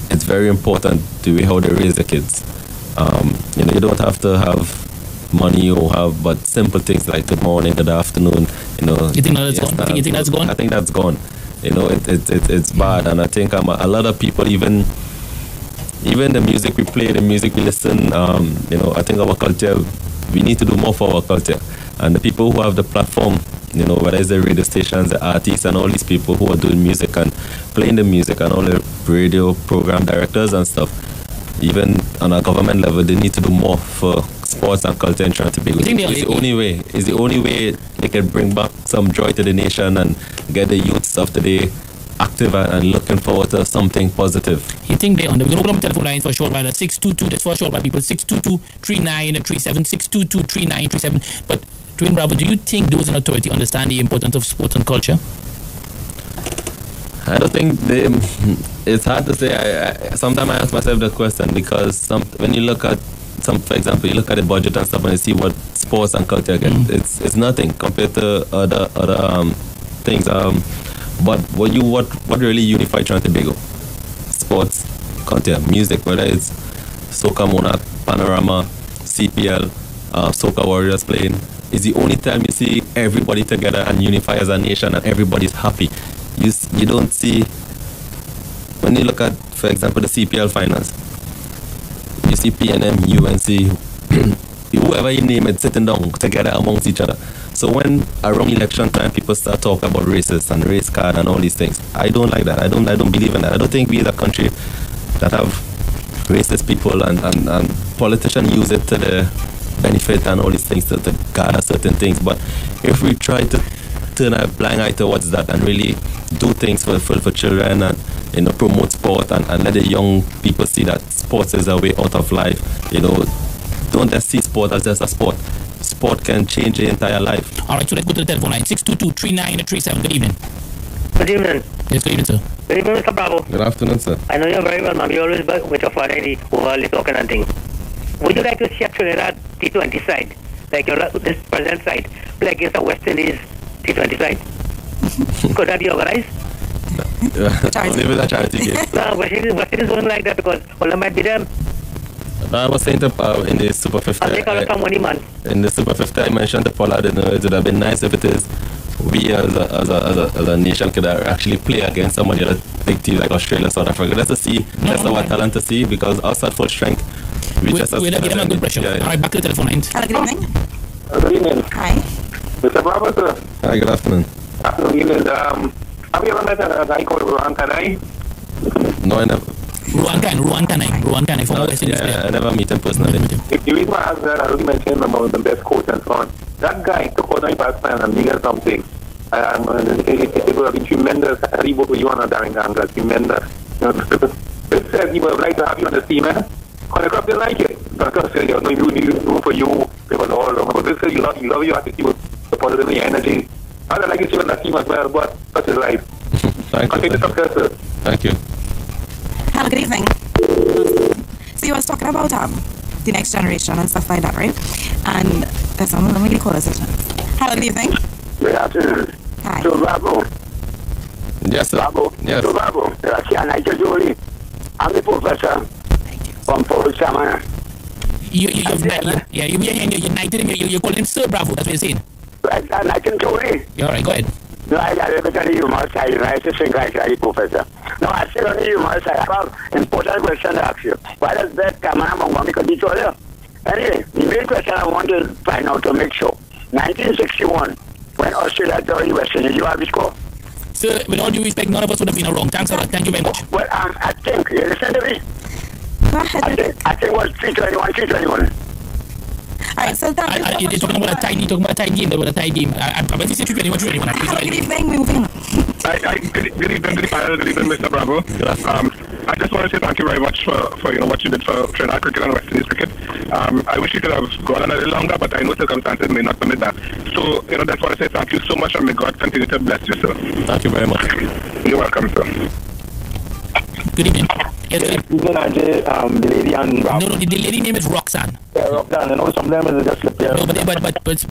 it's very important the way how they raise the kids. You don't have to have money but simple things like good morning, good afternoon. You think that's gone? You think that's gone? I think that's gone. It's bad, and I think a lot of people, even the music we play, the music we listen, I think our culture, we need to do more for our culture. And the people who have the platform, whether it's the radio stations, the artists, and all these people who are doing music and playing the music, and all the radio program directors and stuff, even on a government level, they need to do more for sports and culture in Trinidad and Tobago. It's the only way they can bring back some joy to the nation and get the youths of today active and looking forward to something positive. You think we're going to open up telephone lines for a short while at 622, that's for a short while, people, 622-3937, 622-3937. But Dwayne Bravo, do you think those in authority understand the importance of sports and culture? I don't think it's hard to say. Sometimes I ask myself that question, because when you look at for example, you look at the budget and stuff, and you see what sports and culture get, it's nothing compared to other things. But what really unifies Trinidad and Tobago? Sports, culture, music, whether it's Soca Monarch, Panorama, CPL, Soca Warriors playing. It's the only time you see everybody together and unify as a nation, and everybody's happy. You don't see, when you look at, for example, the CPL finals, you see PNM, UNC, whoever you name it, sitting down together amongst each other. So when around election time, people start talking about races and race card and all these things, I don't like that. I don't believe in that. I don't think we as a country that have racist people and politicians use it to the benefit and all these things to garner certain things. But if we try to turn a blind eye towards that and really do things for children and promote sport and let the young people see that sports is a way out of life, don't just see sport as just a sport. Sport can change your entire life. All right, so let's go to the telephone line. 622-3937. Good evening. Good evening. Yes, good evening, sir. Good evening, Mr. Bravo. Good afternoon, sir. I know you very well, ma'am. You always work with your father overly talking and things. Would you like to see a Trinidad T20 side, like this present side, play against the West Indies T20 side? Could that be organized? Only with a charity game. No, West Indies won't like that, because all might be them. I was saying in the Super 50. And they call us some money, man. In the Super 50, I mentioned to Pollard, it would have been nice if it is we as a nation could actually play against some of the other big teams like Australia, South Africa. Let's see. That's our talent to see, because us at full strength, we'll give them a good pressure. Yeah. All right, back to the telephone line. Hello, good evening. Good evening. Hi. Mr. Bravo, sir. Hi, good afternoon. Good evening. Have you ever met a guy called Ruan Kanai? No, I never. Ruan Kanai from West Indies. I never meet him personally. If you read my answer, I already mentioned about the best coach and so on. That guy took out my batsman and he got something. It would have been tremendous. I vote for you on a Darren Ganga. Tremendous. This says he would like to have you on the team, man. On the club, they like it. Because you know, you do for you, they will all. But this says you love your attitude, the positive energy. I would like to see you on the team as well, but such is life. Thank you. Thank you. Hello, good evening. So you was talking about the next generation and stuff like that, right? And there's someone, let me call this. Hello, good evening. Good afternoon. Hi. So Bravo. Yes, sir. Bravo. Yes. So Bravo. I'm the professor from Fort Samana. You're united him. You call him Sir Bravo. That's what you're saying. Right, and I can go in. Yeah, all right, go ahead. No, I got everything on the human side. I just think I the professor. No, I said on the human side. I have an important question to ask you. Why does that come on? Because he told you. Anyway, the main question I want to find out to make sure. 1961, when Australia joined the West Indies, you have the score? Sir, with all due respect, none of us would have been wrong. Thanks a lot. Thank you very much. Well, I think, you listen to me? Go ahead. I think it was 321. Alright, so thank you. You're talking about a tight game. There was a tight game. I bet you said 321. Good evening, we're moving on. Good evening to the panel. Good evening, Mr. Bravo. I just want to say thank you very much for what you did for Trinidad cricket and West Indies cricket. I wish you could have gone on a little longer, but I know circumstances may not permit that. So, that's why I say thank you so much, and may God continue to bless you, sir. Thank you very much. You're welcome, sir. Good evening. Yes, Good Andre, the lady and Bravo. No, the lady name is Roxanne. Yeah, Roxanne. I know some of them is just slip here. No, but say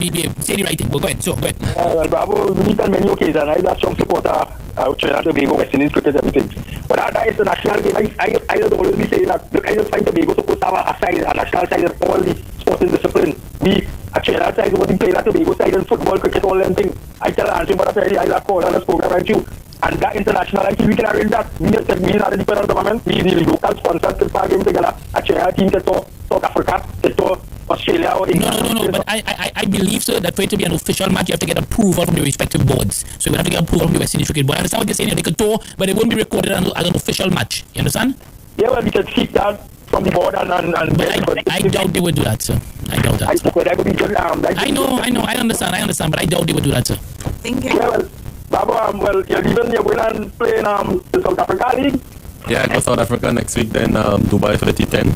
the right thing. Go ahead. So, go ahead. Well, Bravo, we meet on many occasions. I'm a strong supporter of Trinidad and Tobago, West Indies cricket, everything. But that is the national game. I just always be saying that, look, I just find Tobago supposed to have a national side of all the sporting discipline. We, a Trinidad side, what we play at Tobago side in football, cricket, all them things. I tell Andrew, but I like call on this program right you. And that international, I think we can arrange that. We are the dependent government, we the local sponsors can plug in together. A Trinidad team to South Africa, to Australia or England. No, but I believe, sir, that for it to be an official match, you have to get approval from the respective boards. So you have to get approval from the West Indies Cricket Board. I understand what they're saying, they could tour, but it won't be recorded as an official match. You understand? Yeah, well, we can seek that from the board and I doubt they would do that, sir. I doubt that. I know, I understand, but I doubt they would do that, sir. Thank you. Yeah, well, Bravo, you're going and playing the South Africa League? Yeah, I go South Africa next week, then Dubai for the T10.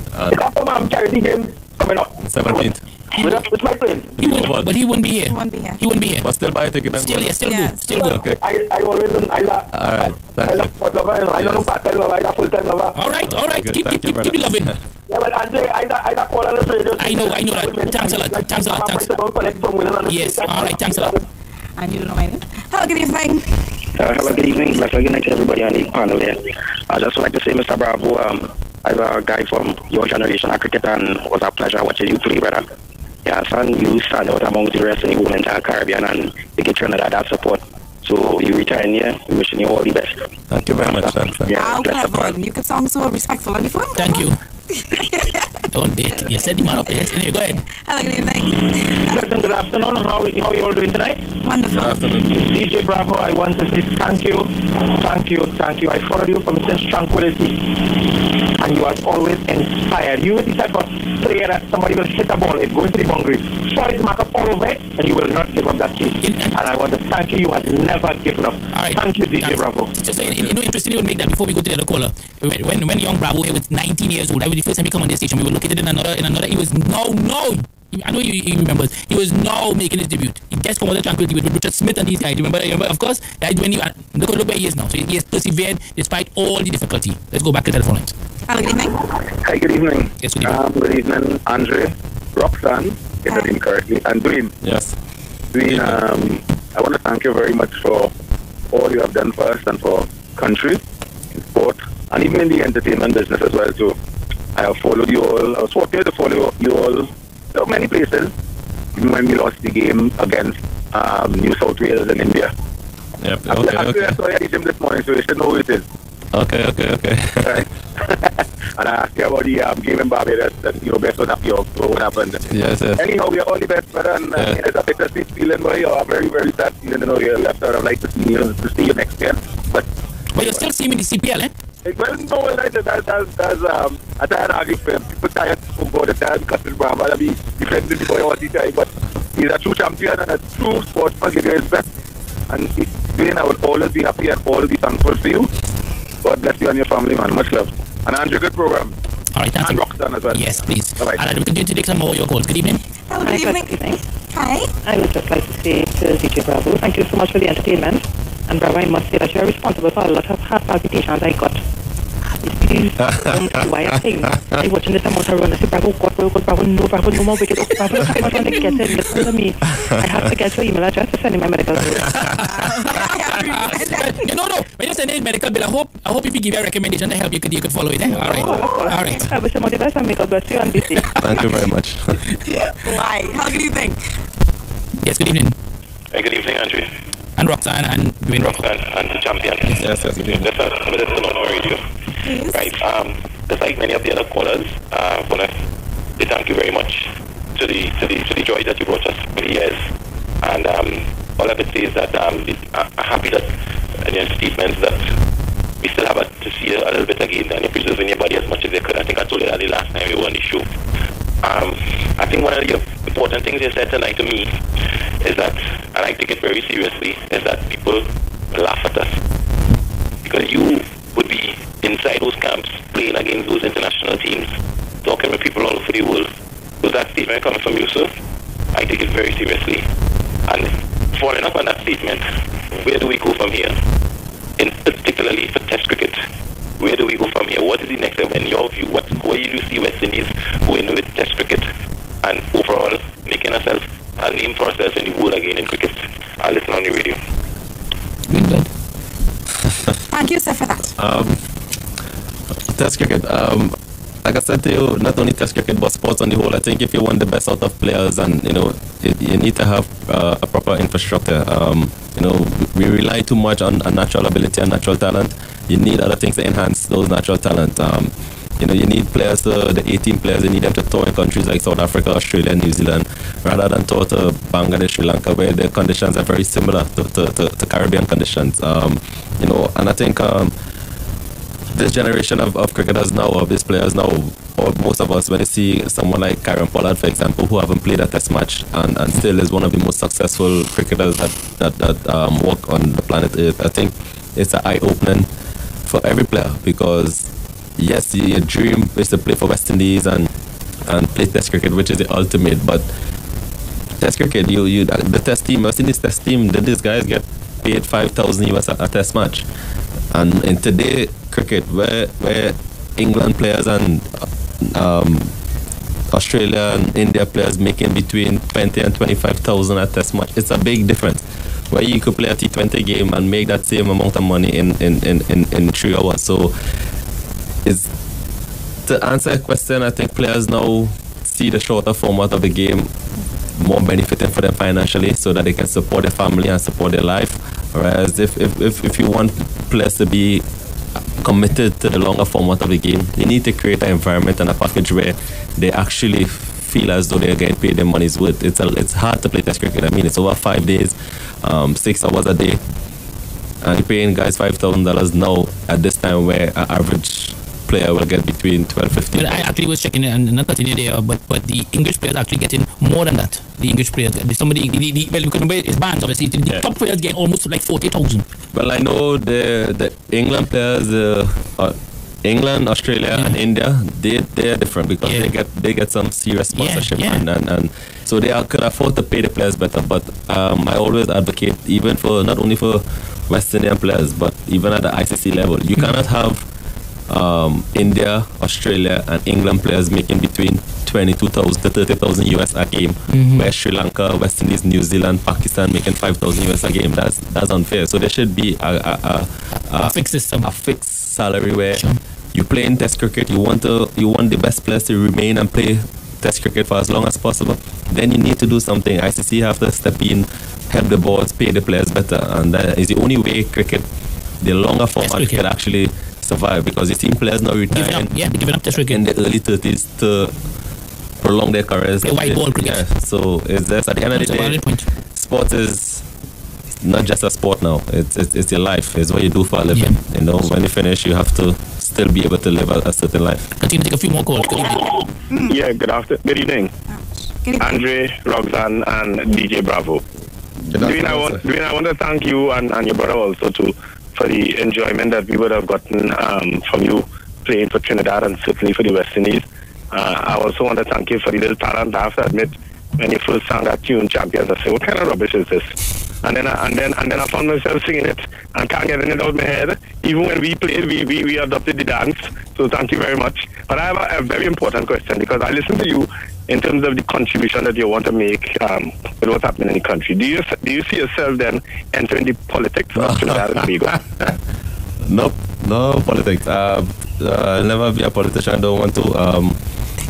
And charity game coming up. 17th. Which my plane? But he wouldn't be here. He wouldn't be here. But still buy a ticket. Still go. Okay. I always, I Alright, thank you. I don't know part-time lover, I got full-time lover. All right. Keep loving. Yeah, but Andre, I got call on the radio. I know that. Thanks a lot. Yes, all right, thanks a lot. And you don't know my name? Hello, good evening. Hello, good evening. Good night to everybody on the panel here. I just like to say, Mr. Bravo, as a guy from your generation of cricket, and it was a pleasure watching you play, brother. Yeah, son, you stand out among the rest of the women in the Caribbean, and they get Trinidad that support. So you return here, we wishing you all the best. Thank you very much, son. Yeah, you could sound so respectful on the phone. Thank you. Don't date. You said the man up there. Anyway, go ahead. Hello, good evening. Good afternoon. How are you all doing tonight? Wonderful. Good afternoon. DJ Bravo, I want to say thank you. I followed you from such tranquility, and you are always inspired. You are the type of player that somebody will hit a ball, it goes to the boundary, solid mark up all over it, and you will not give up that chase. And I want to thank you. You have never given up. All right. Thank you, DJ Bravo. Just interesting to make that before we go to the other caller. When young Bravo was 19 years old, that was the first time he come on this station. We were located in another. He was I know you remember. He was now making his debut. He just come out of tranquility with Richard Smith and these guys. Remember, of course, that when look where he is now. So he has persevered despite all the difficulty. Let's go back to the telephone lines. Hello, good evening. Hi, good evening. Yes, good evening. Good evening, Andre, Roxanne, get that in correctly, and Dwayne. Yes. Dwayne, I want to thank you very much for all you have done for us and for country, in sport, and even in the entertainment business as well too. I have followed you all. I was fortunate to follow you all many places. Even when we lost the game against New South Wales in India. Yep. I saw you at the gym this morning, so you should know who it is. Okay. Right. And I asked you about the game in Barbados and best one up your what happened. Yes. Anyhow, we are all the best, brother, and it's a bittersweet feeling, but you're a very, very sad feeling, you're left out. I'd like to see you next year. But you still see me in the CPL, eh? Well, no, I tired arguing. People tired from God, tired because it's Bravo. I'll be defending the boy all the time, but he's a true champion and a true sportsman. Give you respect. And I would always be happy and always be thankful for you. God bless you and your family, man. Much love. And Andre, good program. All right, thanks. And Roxanne as well. Yes, please. Bye-bye. And we continue to take some more of your calls. Good evening. Hello, good evening. Hi. I would just like to say to DJ Bravo, thank you so much for the entertainment. And Bravo, I must say that you are responsible for a lot of heart palpitations I got. These wire things. I watching this amount of run. I say, Bravo, Bravo, no more wicked. Bravo, look how much when they get it. Listen to me. I have to get your email address to send in my medical bill. No. When you send in medical bill, I hope if you give you a recommendation to help you could follow it. Eh? All right. I wish you all the best and make God bless you and be safe. Thank you very much. Bye. How good evening? Yes, good evening. Hey, good evening, Andrew. And Roxanne and Dwayne Bravo. And the champion. Yes, good evening. That's on radio. Please. Right. Just like many of the other callers, I want to say thank you very much to the joy that you brought us for the years. And all I could say is that I'm happy that in your statements that we still have to see a little bit again and you're preserving your body as much as you could. I think I told you that the last time we were on the show. I think one of the important things you said tonight to me is that, and I take it very seriously, is that people laugh at us. Because you would be inside those camps, playing against those international teams, talking with people all over the world. Was that statement coming from you, sir? I take it very seriously. And following up on that statement, where do we go from here? Particularly for Test cricket, where do we go from here? What is the next step in your view? Where do you see West Indies going with Test cricket and overall making ourselves a name for ourselves in the world again in cricket? I'll listen on the radio. Good. Thank you, sir, for that. Test cricket. Like I said to you, not only Test cricket but sports on the whole. I think if you want the best out of players, and you need to have a proper infrastructure. We rely too much on natural ability and natural talent. You need other things to enhance those natural talent. You need players, the 18 players, you need them to tour in countries like South Africa, Australia, New Zealand, rather than tour to Bangladesh, Sri Lanka, where the conditions are very similar to Caribbean conditions. And I think this generation of cricketers now, of these players now, or most of us, when you see someone like Karen Pollard, for example, who haven't played a Test match and still is one of the most successful cricketers that walk on the planet Earth, I think it's an eye-opening for every player, because yes, your dream is to play for West Indies and play Test cricket, which is the ultimate. But Test cricket, the Test team, West Indies Test team, did these guys get paid $5,000 a Test match? And in today cricket, where England players and Australia and India players making between 20 and 25,000 a Test match, it's a big difference. Where you could play a T20 game and make that same amount of money in 3 hours. So, to answer a question, I think players now see the shorter format of the game more benefiting for them financially, so that they can support their family and support their life. Whereas if you want players to be committed to the longer format of the game, you need to create an environment and a package where they actually feel as though they're getting paid their money's worth. It's hard to play Test cricket. I mean, it's over 5 days, 6 hours a day, and you're paying guys $5,000 now at this time, where an average player will get between 12-15. Well, I actually was checking, and not cutting you there, but the English players actually getting more than that. The English players, somebody, well, you can remember it's bands, obviously. The top players get almost like 40,000. Well, I know the England players, England, Australia, and India, they're different, because they get some serious sponsorship, and so they could afford to pay the players better. But I always advocate, even for not only for West Indian players, but even at the ICC level, you cannot have India, Australia, and England players making between 22,000 to 30,000 US a game, where Sri Lanka, West Indies, New Zealand, Pakistan making 5,000 US a game. That's unfair. So there should be a fixed system, a fixed salary where you play in Test cricket, you want the best players to remain and play Test cricket for as long as possible, then you need to do something. ICC have to step in, help the boards, pay the players better, and that is the only way cricket, the longer format, can actually survive, because you see players now retiring giving up Test cricket in the early 30s to prolong their careers. Play white ball cricket. Yeah, so it's just, at the end of the day, sport is not just a sport now. It's your life. It's what you do for a living. You know, when you finish, you have to still be able to live a certain life. Continue to take a few more calls. Good evening. Yeah, good evening. Andre, Roxanne, and DJ Bravo. Dwayne, I want to thank you and your brother also for the enjoyment that we would have gotten from you playing for Trinidad and certainly for the West Indies. I also want to thank you for the little talent. I have to admit, when you first sang that tune, Champions, I said, what kind of rubbish is this? And then I found myself singing it and can't get it out of my head. Even when we played, we adopted the dance. So thank you very much. But I have a very important question, because I listen to you in terms of the contribution that you want to make with what's happening in the country. Do you see yourself then entering the politics of Trinidad and Tobago? No politics. I'll never be a politician. I don't want to.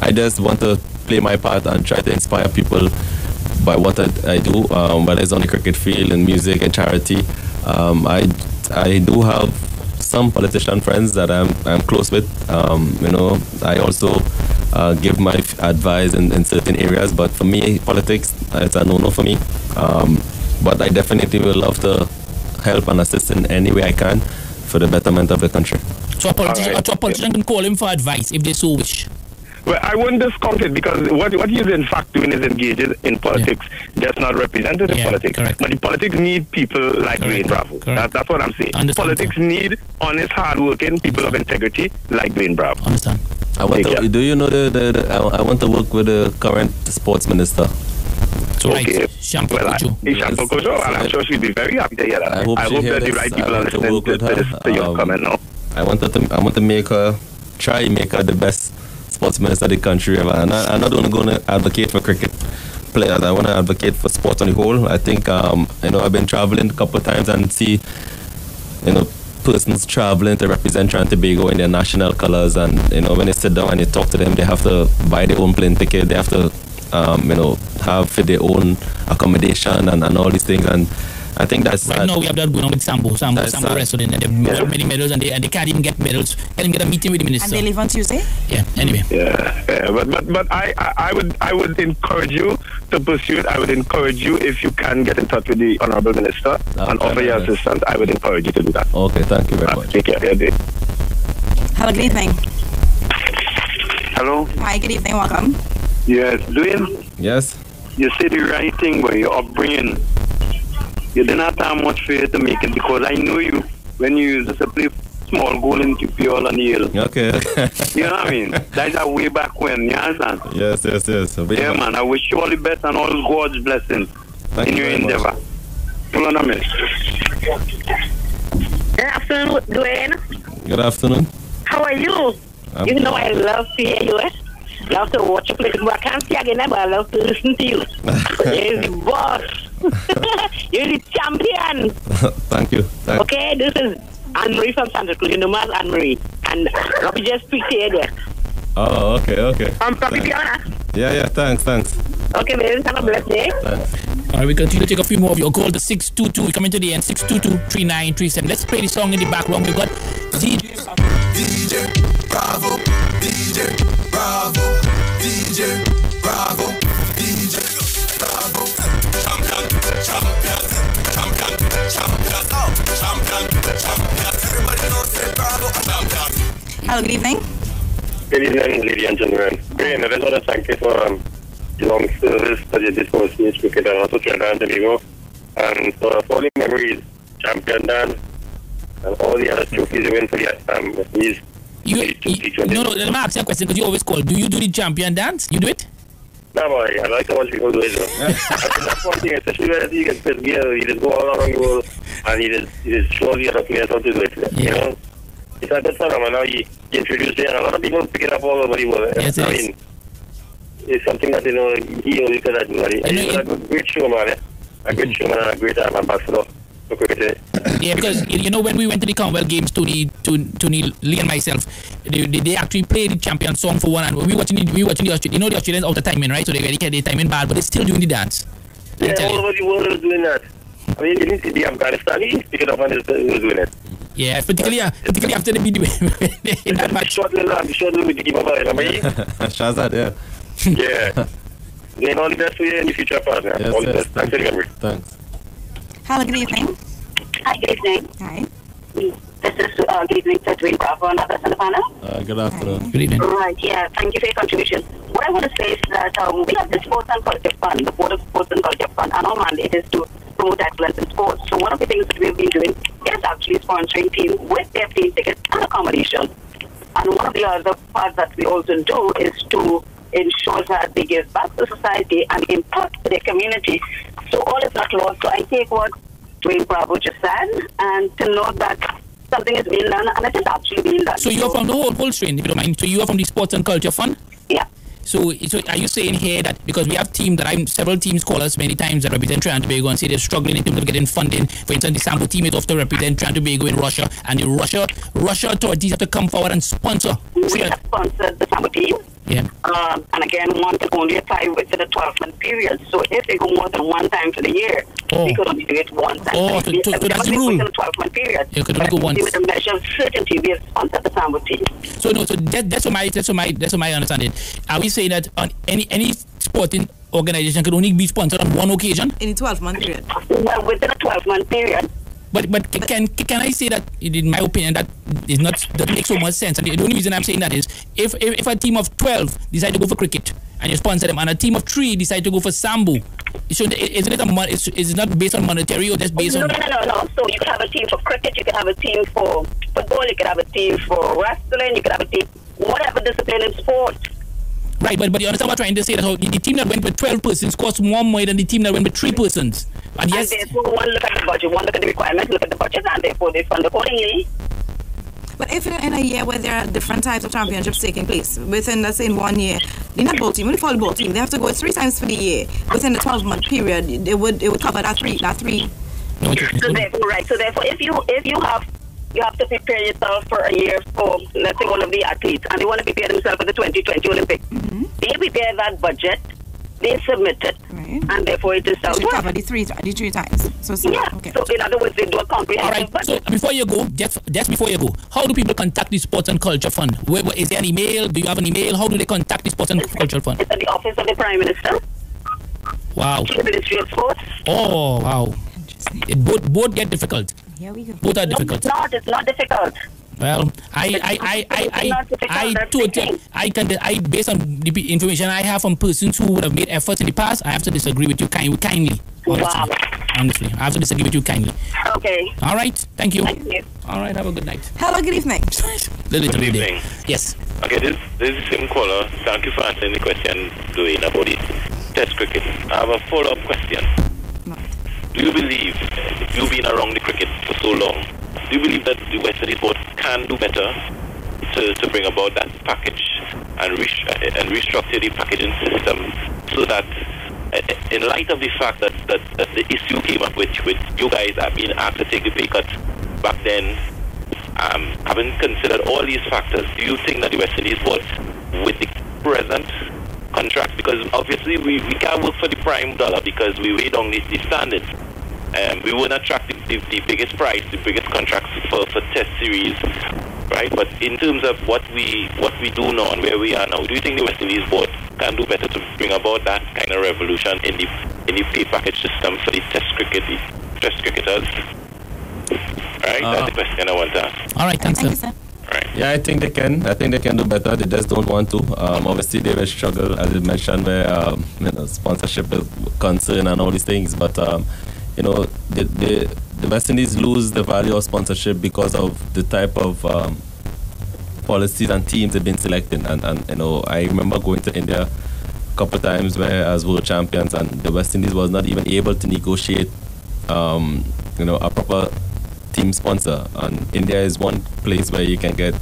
I just want to play my part and try to inspire people by what I do, whether it's on the cricket field, in music, and charity. I do have some politician friends that I'm close with. You know, I also give my advice in certain areas, but for me, politics, it's a no-no for me. But I definitely will love to help and assist in any way I can for the betterment of the country. So a politician can call him for advice if they so wish. Well, I wouldn't discount it, because what he's in fact doing is engaged in politics, just not represented in politics. Correct. But the politics need people like Dwayne Bravo. That's what I'm saying. Politics need honest, hard-working people of integrity like Dwayne Bravo. Understand. Do you know I want to work with the current sports minister. So okay. Well, I'm sure she'd be very happy to hear that. I hope that the right people are listening to your comment now. I want to make her the best sports minister of the country ever. And I'm not only going to advocate for cricket players. I want to advocate for sports on the whole. I think you know, I've been traveling a couple of times and see, you know, persons traveling to represent Trinidad and Tobago in their national colors, and you know, when they sit down and you talk to them, they have to buy their own plane ticket. They have to you know, have their own accommodation and all these things. And I think that's right now we have that going on with Sambo wrestling, and they have many medals, and they can't even get medals. Can't even get a meeting with the minister. And they leave on Tuesday. Yeah. Anyway. Yeah. But I would encourage you to pursue it. I would encourage you, if you can get in touch with the honourable minister and offer your assistance. I would encourage you to do that. Okay. Thank you very much. Take care. Hello. Good evening. Hello. Hi. Good evening. Welcome. Yes, Dwayne. Yes. You say the right thing by your upbringing. You didn't have that much fear to make it, because I know you when you used to play small goal in QPL and Yale. Okay. You know what I mean? That's a way back when, you understand? Yes. Yeah, man, I wish you all the best and all God's blessings in your endeavor. Pull on a minute. Good afternoon, Dwayne. Good afternoon. How are you? You know I love to hear you, love to watch you play. I can't see again, but I love to listen to you. You're the boss. You're the champion. Thank you. Okay, this is Anne-Marie from Santa Cruz. You know me as Anne-Marie. And let me just speak to you there. Oh, okay. I'm Papi Piana. Yeah, thanks. Okay, man, have a blessed day. Thanks. All right, we continue to take a few more of your calls. The 622, we coming to the end. 622-3937. Let's play the song in the background. We've got DJ Bravo. DJ Bravo. Hello, good evening. Good evening, ladies and gentlemen. Dwayne, I just want to thank you for the long service that you did for stage cricket and also Trinidad and Tobago, and for all the memories, champion Dan, and all the other trophies you win for the these. No, let me ask you a question, because you always call. Do you do the champion dance? You do it? No, boy, I like to watch people do it. I think that's one thing, especially when you get pissed gear, you just go all around the world and you just show the other players how to do it. Yeah. You know? It's a good phenomenon. Now you introduce it, and a lot of people pick it up all over the world. Yes, I mean, it's something that, you know, he only could do. He's a great showman, a great showman and a great ambassador Yeah, because you know when we went to the Commonwealth Games, Tony, Lee and myself, they actually played the champion song for one, and we watching the Australians. You know the Australians out of timing, right? So they get their timing bad, but they're still doing the dance. Yeah, all over the world was doing that. I mean, you didn't see the Afghanistan pick it up and was doing it. Yeah, particularly after the video in that match. Short little with the keeper, remember? Shazad, yeah. Yeah. Then all the best for you in the future, partner. Yes, all the best. Thanks for the memory. Thanks. Hello, good evening. Hi, good evening. Hi. This is good evening to Dwayne Bravo and others on the panel. Good afternoon. Good evening. Right, yeah, thank you for your contribution. What I want to say is that we have the Sports and Culture Fund, the Board of Sports and Culture Fund, and our mandate is to promote excellence in sports. So one of the things that we've been doing is actually sponsoring teams with their plane tickets and accommodation. And one of the other parts that we also do is to ensure that they give back to society and impact their community. So all is not lost. So I take what Dwayne Bravo just said, and to know that something is being done, and it is actually being done. So you are from the whole strain, if you don't mind. So you are from the Sports and Culture Fund? Yeah. So are you saying here that because we have teams several teams call us many times that represent Trinidad and Tobago and say they're struggling in terms of getting funding. For instance, the Sambo team is often represent Trinidad and Tobago in Russia, and the Russia authorities have to come forward and sponsor. We have sponsored the Sambo team. Yeah. And again, one can only apply within a 12-month period. So if they go more than one time for the year, we could only do it one time. So that's the rule. Within a 12-month period. You could only go once. With a measure of certainty, we have sponsored the Sambo team. So no, so that's my understanding. Are we saying that on any sporting organization could only be sponsored on one occasion? In a 12-month period. Well, within a 12-month period. But can I say that, in my opinion, that makes so much sense? And the only reason I'm saying that is if a team of 12 decide to go for cricket and you sponsor them, and a team of 3 decide to go for Sambo, so isn't it is it not based on monetary or just based on? No. So you could have a team for cricket, you could have a team for football, you could have a team for wrestling, you could have a team whatever discipline in sport. Right, but you understand what I'm trying to say? That the team that went with 12 persons cost more money than the team that went with 3 persons. And yes, therefore one look at the budget, one look at the requirements, look at the budget, and therefore they fund accordingly. But if in a year where there are different types of championships taking place, within, let's say, in 1 year, the netball team, the volleyball team, they have to go 3 times for the year. Within the 12-month period, it would cover that three. No, so therefore, if you have to prepare yourself for a year for, let's say, one of the athletes, and they want to prepare themselves for the 2020 Olympics. Mm-hmm. They prepare that budget, they submit it, right, and therefore it is self-worth. Cover the three times. So in other words, they do a comprehensive budget. So before you go, just before you go, how do people contact the Sports and Culture Fund? Is there an email? Do you have an email? How do they contact the Sports and Culture Fund? It's at the office of the Prime Minister. Wow. The Ministry of Sports. Oh, wow. Both get difficult. Here we go. Both are difficult. It's not difficult. Well, based on the information I have from persons who would have made efforts in the past, I have to disagree with you kindly. Honestly, I have to disagree with you kindly. Okay. All right. Thank you. Thank you. All right. Have a good night. Hello. Good evening. Good evening. Yes. Okay. This is the same caller. Thank you for answering the question, Dwayne, about the Test cricket. I have a follow-up question. Do you believe, you've been around the cricket for so long, do you believe that the West Indies board can do better to bring about that package and restructure the packaging system so that, in light of the fact that the issue came up with you guys have been asked to take the pay cut back then, having considered all these factors, do you think that the West Indies board, with the present contract, because obviously we can't work for the prime dollar because we weigh down the standards. We won't attract the biggest price, the biggest contracts for test series, right? But in terms of what we do now and where we are now, do you think the West Indies board can do better to bring about that kind of revolution in the pay package system for the test cricketers? Right? That's the question I want to ask. All right, thanks, sir. Right. Yeah, I think they can do better. They just don't want to. Obviously, they will struggle, as you mentioned, where sponsorship is concerned and all these things. But the West Indies lose the value of sponsorship because of the type of policies and teams they've been selecting. And I remember going to India a couple of times where as world champions, and the West Indies was not even able to negotiate, a proper team sponsor. And India is one place where you can get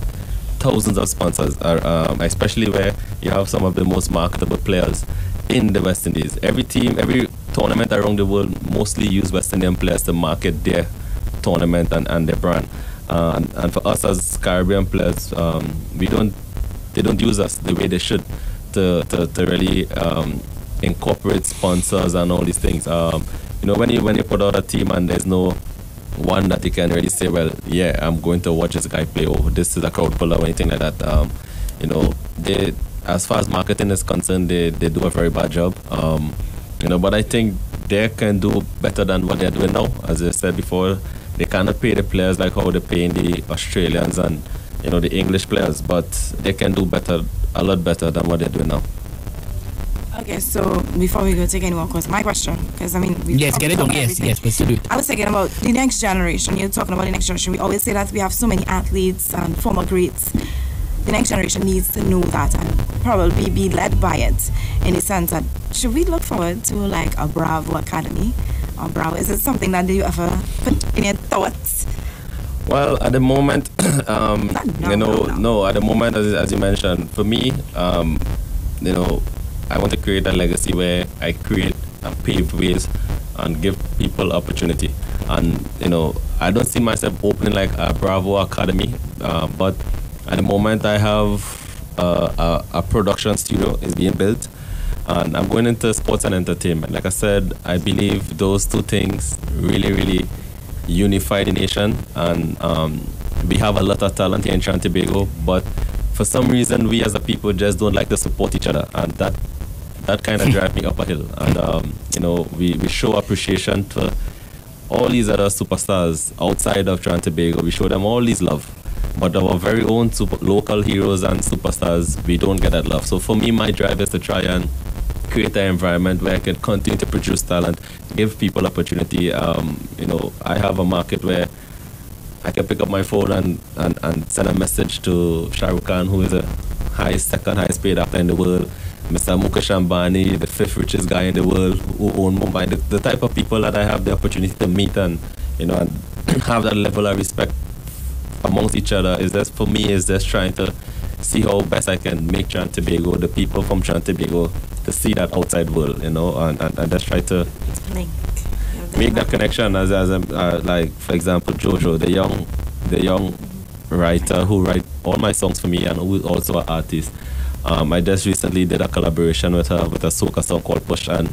thousands of sponsors, especially where you have some of the most marketable players in the West Indies. Every tournament around the world mostly use West Indian players to market their tournament and their brand. And for us as Caribbean players, they don't use us the way they should to really incorporate sponsors and all these things. When you put out a team and there's no one that you can really say, well, yeah, I'm going to watch this guy play, or this is a crowd puller or anything like that. They, as far as marketing is concerned, they do a very bad job. But I think they can do better than what they're doing now. As I said before, they cannot pay the players like how they're paying the Australians and the English players, but they can do better, a lot better than what they're doing now. Okay, so before we go take any more questions, my question, because yes, get it on. Yes, let's do it. I was thinking about the next generation. You're talking about the next generation. We always say that we have so many athletes and former greats. The next generation needs to know that and probably be led by it, in the sense that should we look forward to like a Bravo Academy or Bravo? Is it something that you ever put in your thoughts? Well, at the moment, no. At the moment, as you mentioned, for me, I want to create a legacy where I create and pave ways and give people opportunity. And I don't see myself opening like a Bravo Academy, but at the moment I have a production studio is being built, and I'm going into sports and entertainment. Like I said, I believe those two things really, really unify the nation, and we have a lot of talent here in Trinidad and Tobago, but for some reason we as a people just don't like to support each other, and that kind of drives me up a hill. And we show appreciation to all these other superstars outside of Trinidad and Tobago. We show them all this love, but our very own local heroes and superstars, we don't get that love. So for me, my drive is to try and create an environment where I can continue to produce talent, give people opportunity. I have a market where I can pick up my phone and send a message to Shah Rukh Khan, who is the second highest paid actor in the world, Mr. Mukesh Ambani, the fifth richest guy in the world, who own Mumbai. The type of people that I have the opportunity to meet and and have that level of respect amongst each other is just, for me, is just trying to see how best I can make Trinidad and Tobago, the people from Trinidad and Tobago, to see that outside world, and just try to make that connection. As like, for example, Jojo, the young writer who write all my songs for me and who is also an artist. I just recently did a collaboration with her with a soca song called Push, and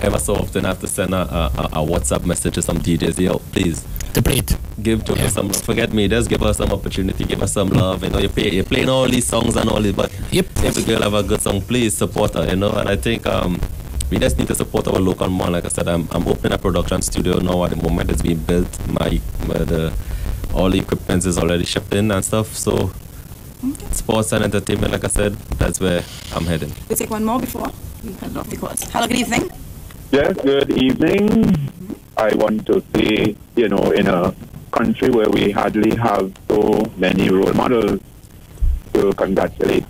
ever so often I have to send a WhatsApp message to some DJs, yo, please to play it. Give Jojo some love. Forget me, just give her some opportunity, give her some love. You're playing all these songs and all this, but if the girl have a good song, please support her. And I think we just need to support our local more. Like I said, I'm opening a production studio now. At the moment, it's being built. All the equipment is already shipped in and stuff. So sports and entertainment, like I said, that's where I'm heading. We'll take one more before we head off the course. Hello, good evening. Yes, good evening. I want to say, in a country where we hardly have so many role models, to congratulate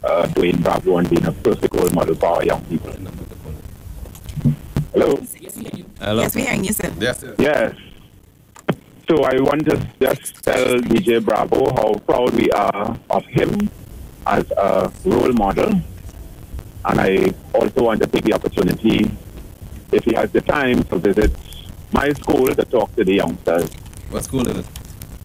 Dwayne Bravo on being a perfect role model for our young people. Hello? Hello? Yes, we're hearing you, sir. Yes. So I want to just tell DJ Bravo how proud we are of him as a role model. And I also want to take the opportunity, if he has the time, to visit my school to talk to the youngsters. What school is it?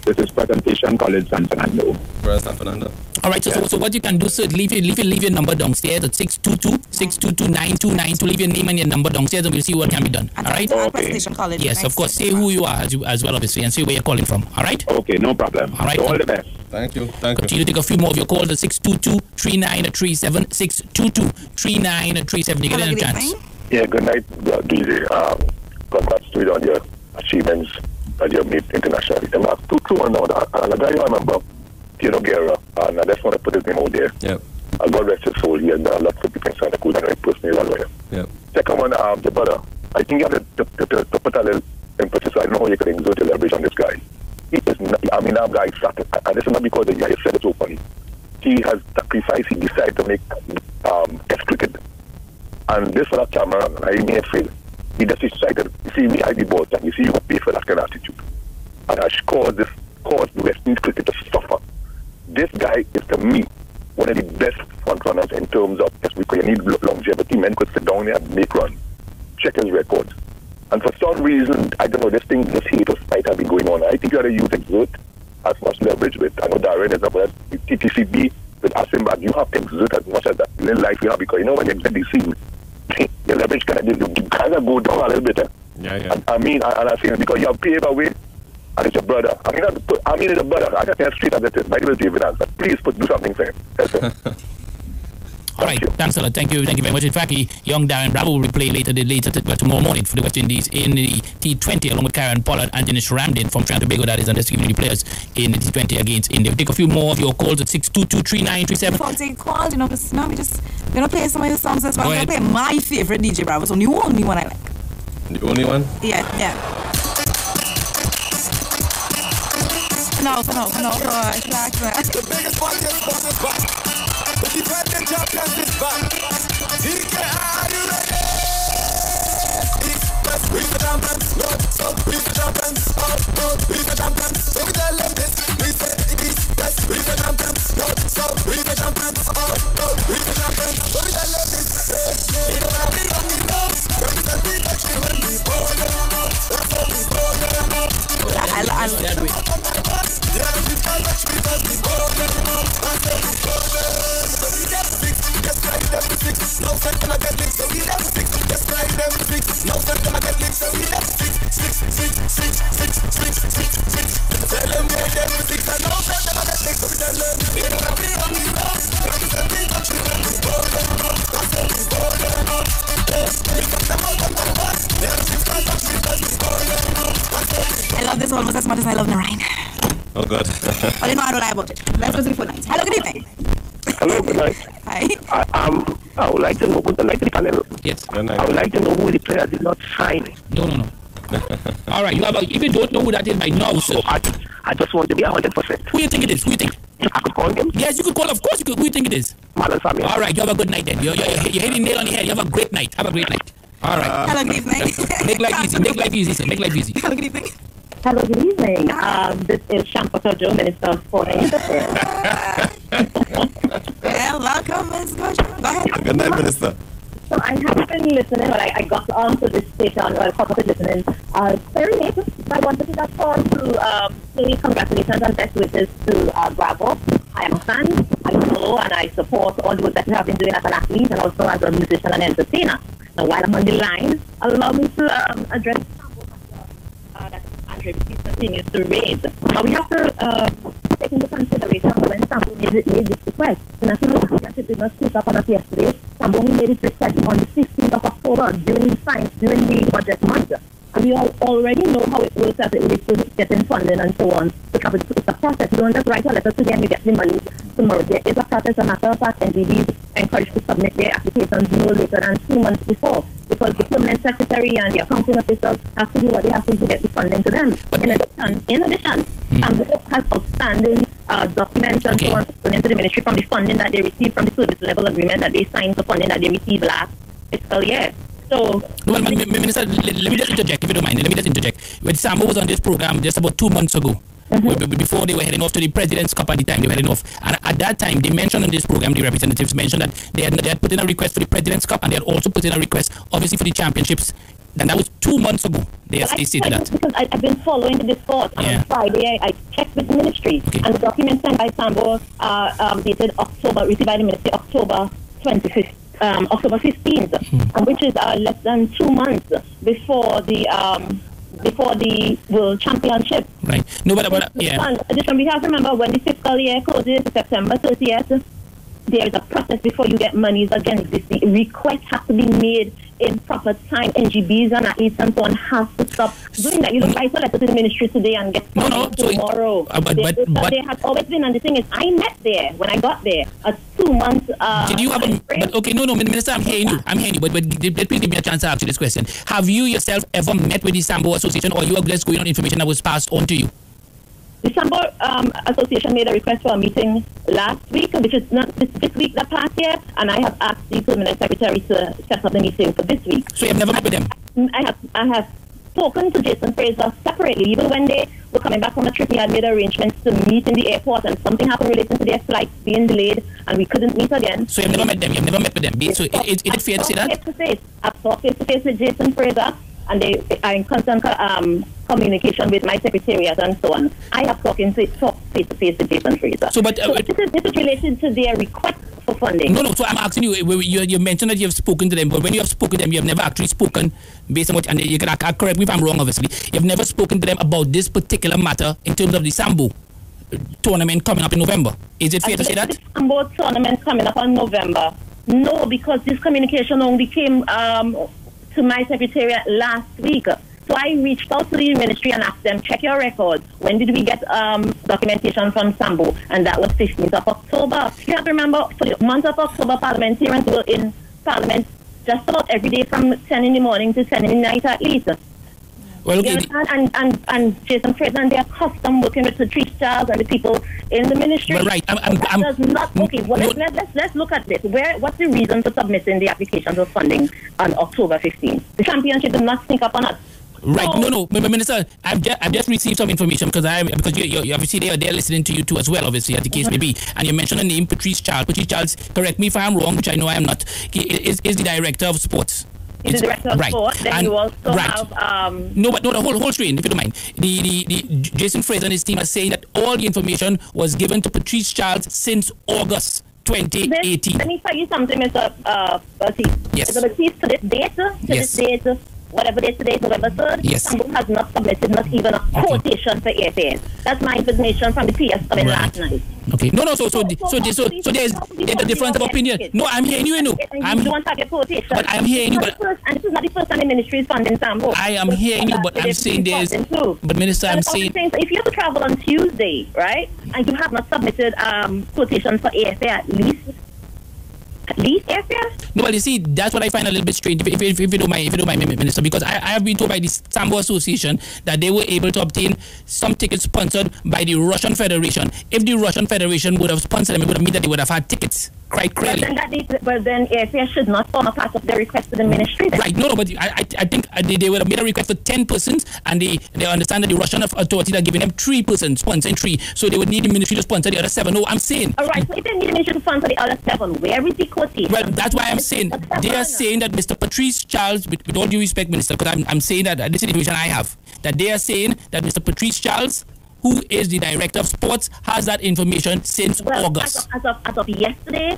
This is Presentation College, San Fernando. San Fernando. All right, so what you can do, sir, leave your number downstairs at 622-622-9292. Leave your name and your number downstairs, and we'll see what can be done. All right? Presentation College. Yes, of course. Say who you are as well, obviously, and say where you're calling from. All right? Okay, no problem. All right. So all the best. Thank you. Continue to take a few more of your calls at 622-3937, 622-3937. You get a chance. Yeah, good night, DJ. Congrats to you on your achievements that you have made internationally. I'm not too true on that. And a guy I remember, Tino Guerra, and I just want to put his name out there. Yep. God rest his soul. He had a lot of people inside the cool, and I personally love him. Yep. Second one, the brother. I think you have to put a little emphasis. I don't know how you can exert your leverage on this guy. He is not, that guy started, and this is not because the guy said it so funny. He has sacrificed, he decided to make test cricket. And this for that camera, and I may fail. He just decided, you see me, I the ball, and you see you pay for that kind of attitude. And I caused the West Indies cricket to suffer. This guy is, to me, one of the best front runners in terms of, yes, because you need longevity. Men could sit down there and make run. Check set his record. And for some reason, I don't know, this hate or spite have been going on. I think you had to use exert as much leverage with. I know Darren is up with TTCB, with Asimba. You have to exert as much as that in life you have, because you know when you exert the scene, your leverage kind of go down a little bit. Yeah. I mean, and I feel because you have paved away, and it's your brother. I mean, it's a brother. I just say straight as it is. Might be evidence, but please do something for him. That's it. All right, thanks a lot. Thank you very much. In fact, young Dwayne Bravo will play tomorrow morning for the West Indies in the T20 along with Karen Pollard and Dennis Ramdin from Trinidad and Tobago. That is, and just giving the players in the T20 against India. We'll take a few more of your calls at 6223937. Before I take calls, you know, we're gonna play some of your songs as well. I'm gonna play my favorite DJ Bravo song, the only one I like. The only one? Yeah. No. The biggest party is back. The defending champions is back. DK, are you ready? East, we the champions. North, south, we the champions. North, we the champions. So we tell them this. We say East, West, we the champions. North, south, we the champions. North, we the champions. So we tell them this. We don't have it on the road. Represent the country when we ball them out. That's how we ball them out. I love that way. Yeah, we can't touch because we ball them out. That's how we ball them out. So we get fix, just like them fix. No friend gonna get licked, so we get fix. Just like them fix. No friend gonna get licked, so we get fix. Tell them where them fix. And no friend gonna get licked, so we tell them they don't have it on the road. Represent the country when we ball them out. That's how we ball them out. We got them out on the bus. They're the fix, can't touch because we ball them out. I love this almost as much as I love Narayan. Oh God. I didn't know I don't lie about it. Let's go to the phone lines. Hello, good evening. Hello, good night. Hi. I would like to know, good night to the panel. Yes. I would like to know who the player did not sign. No. All right, if you don't know who that is by now, so I just want to be 100%. Who you think it is? Who you think? I could call him. Yes, you could call. Of course, you could. Who you think it is? Marlon Samuel. All right, you have a good night then. You're hitting the nail on the head. You have a great night. Have a great night. All right. Hello, good evening. Make life easy. Make life easy, sir. Make life easy. Hello, good evening. Hello, good evening. This is Shampaka Joe, Minister of Sport and Enterprise. Well, welcome, Ms. Gosha. Go ahead. Good night, Minister. So I have been listening, or I got onto this station, or a couple of listening. Very late. I wanted to just call to say congratulations and best wishes to Bravo. I am a fan, I follow, and I support all the work that you have been doing as an athlete and also as a musician and entertainer. Now, while I'm on the line, allow me to address that Andre E Baptiste continues to raise. Now, we have to take into consideration when Sambo made this request. The National Championship did not speak up on us yesterday. Sambo made this request on the 15th of October during the budget month. And we all already know how it works as it relates to getting funding and so on. Because it's a process. You don't just write a letter to them, you get the money tomorrow. There is a process. A matter of fact, NGBs encouraged to submit their applications no later than 2 months before. Because the permanent secretary and the accounting officials have to do what they have to get the funding to them. But in addition, Sambo has outstanding documents and so on into the ministry from the funding that they received from the service level agreement that they signed for funding that they received last fiscal year. So, well, Minister, let me just interject, if you don't mind. Let me just interject. When Sambo was on this program just about 2 months ago, before they were heading off to the President's Cup at the time they were heading off, and at that time they mentioned on this program, the representatives mentioned that they had put in a request for the President's Cup, and they had also put in a request, obviously, for the championships. And that was 2 months ago. They stated that. Because I've been following the discourse. On Friday, I checked with the ministry, and the document sent by Sambo dated October, received by the ministry October 25th. October 15th, which is less than 2 months before the World Championship. Right. No, but yeah. Addition, we have to remember when the fiscal year closes September 30th, there is a process before you get monies against this. The request has to be made in proper time. NGBs and athletes and so on have to stop doing that. You don't write a letter to the ministry today and get tomorrow. But there has always been, and the thing is, I met there when I got there a 2 months. Did you have no, Minister, I'm hearing you, but please give me a chance to ask you this question. Have you yourself ever met with the Sambo Association, or you are just going on information that was passed on to you? The Sambo Association made a request for a meeting last week, which is not this week that passed here, and I have asked the permanent secretary to set up the meeting for this week. So you have never met with them? I have spoken to Jason Fraser separately. Even when they were coming back from a trip, we had made arrangements to meet in the airport, and something happened relating to their flight being delayed, and we couldn't meet again. So you've never met them? You've never met with them? So is it fair to say that? Face-to-face. I've talked face-to-face with Jason Fraser, and they are in constant communication with my secretariat and so on. I have talked face-to-face with Jason Fraser. So, but this is related to their request for funding. No. So I'm asking you. You mentioned that you have spoken to them, but when you have spoken to them, you have never actually spoken based on what. And you can correct me if I'm wrong. Obviously, you've never spoken to them about this particular matter in terms of the Sambo tournament coming up in November. Is it fair to say that? The Sambo tournament coming up in November. No, because this communication only came to my secretariat last week. So I reached out to the ministry and asked them, check your records. When did we get documentation from Sambo? And that was 15th of October. You have to remember, for the month of October, parliamentarians were in Parliament just about every day from 10 in the morning to 10 in the night at least. Well, okay. And Jason Fraser and their custom working with Patrice Charles and the people in the ministry. Well, right. Let's look at this. What's the reason for submitting the application for funding on October 15th? The championship did not sneak up on us. Right, no, Minister, I've just received some information because you obviously they're listening to you too as well, obviously, as the case may be. And you mentioned the name Patrice Charles. Patrice Charles, correct me if I'm wrong, which I know I am not. He is the director of sports. He's the director of sports. Then you also have no, the whole train, if you don't mind. The Jason Fraser and his team are saying that all the information was given to Patrice Charles since August 2018. Let me tell you something, Mr. Baptiste. Yes. Mr. Baptiste, to this date, whatever day today, November 3rd, yes. Sambo has not submitted not even a quotation for airfares. That's my information from the PS coming last night. Okay. No. So there's a difference of opinion. No, I'm hearing you. You don't have your quotation. But I'm hearing you. And this is not the first time the ministry is funding Sambo. I am hearing you, but I'm saying there's. But Minister, I'm saying. If you have to travel on Tuesday, right, and you have not submitted quotations for airfare at least airfare? No, well, you see, that's what I find a little bit strange, if you don't mind, Minister, because I have been told by the Sambo Association that they were able to obtain some tickets sponsored by the Russian Federation. If the Russian Federation would have sponsored them, it would have meant that they would have had tickets quite clearly. But then airfare should not form a part of the request to the ministry. Then. Right, no, but I think they would have made a request for 10 persons, and they understand that the Russian authorities are giving them 3 persons, sponsoring 3, so they would need the ministry to sponsor the other 7. No, I'm saying. All right, so if they need the ministry to sponsor the other 7, where is the quotation? Well, that's why I'm saying they are saying that Mr. Patrice Charles, with all due respect, Minister, because I'm saying that this is the information I have, that they are saying that Mr. Patrice Charles, who is the director of sports, has that information since August. As of yesterday,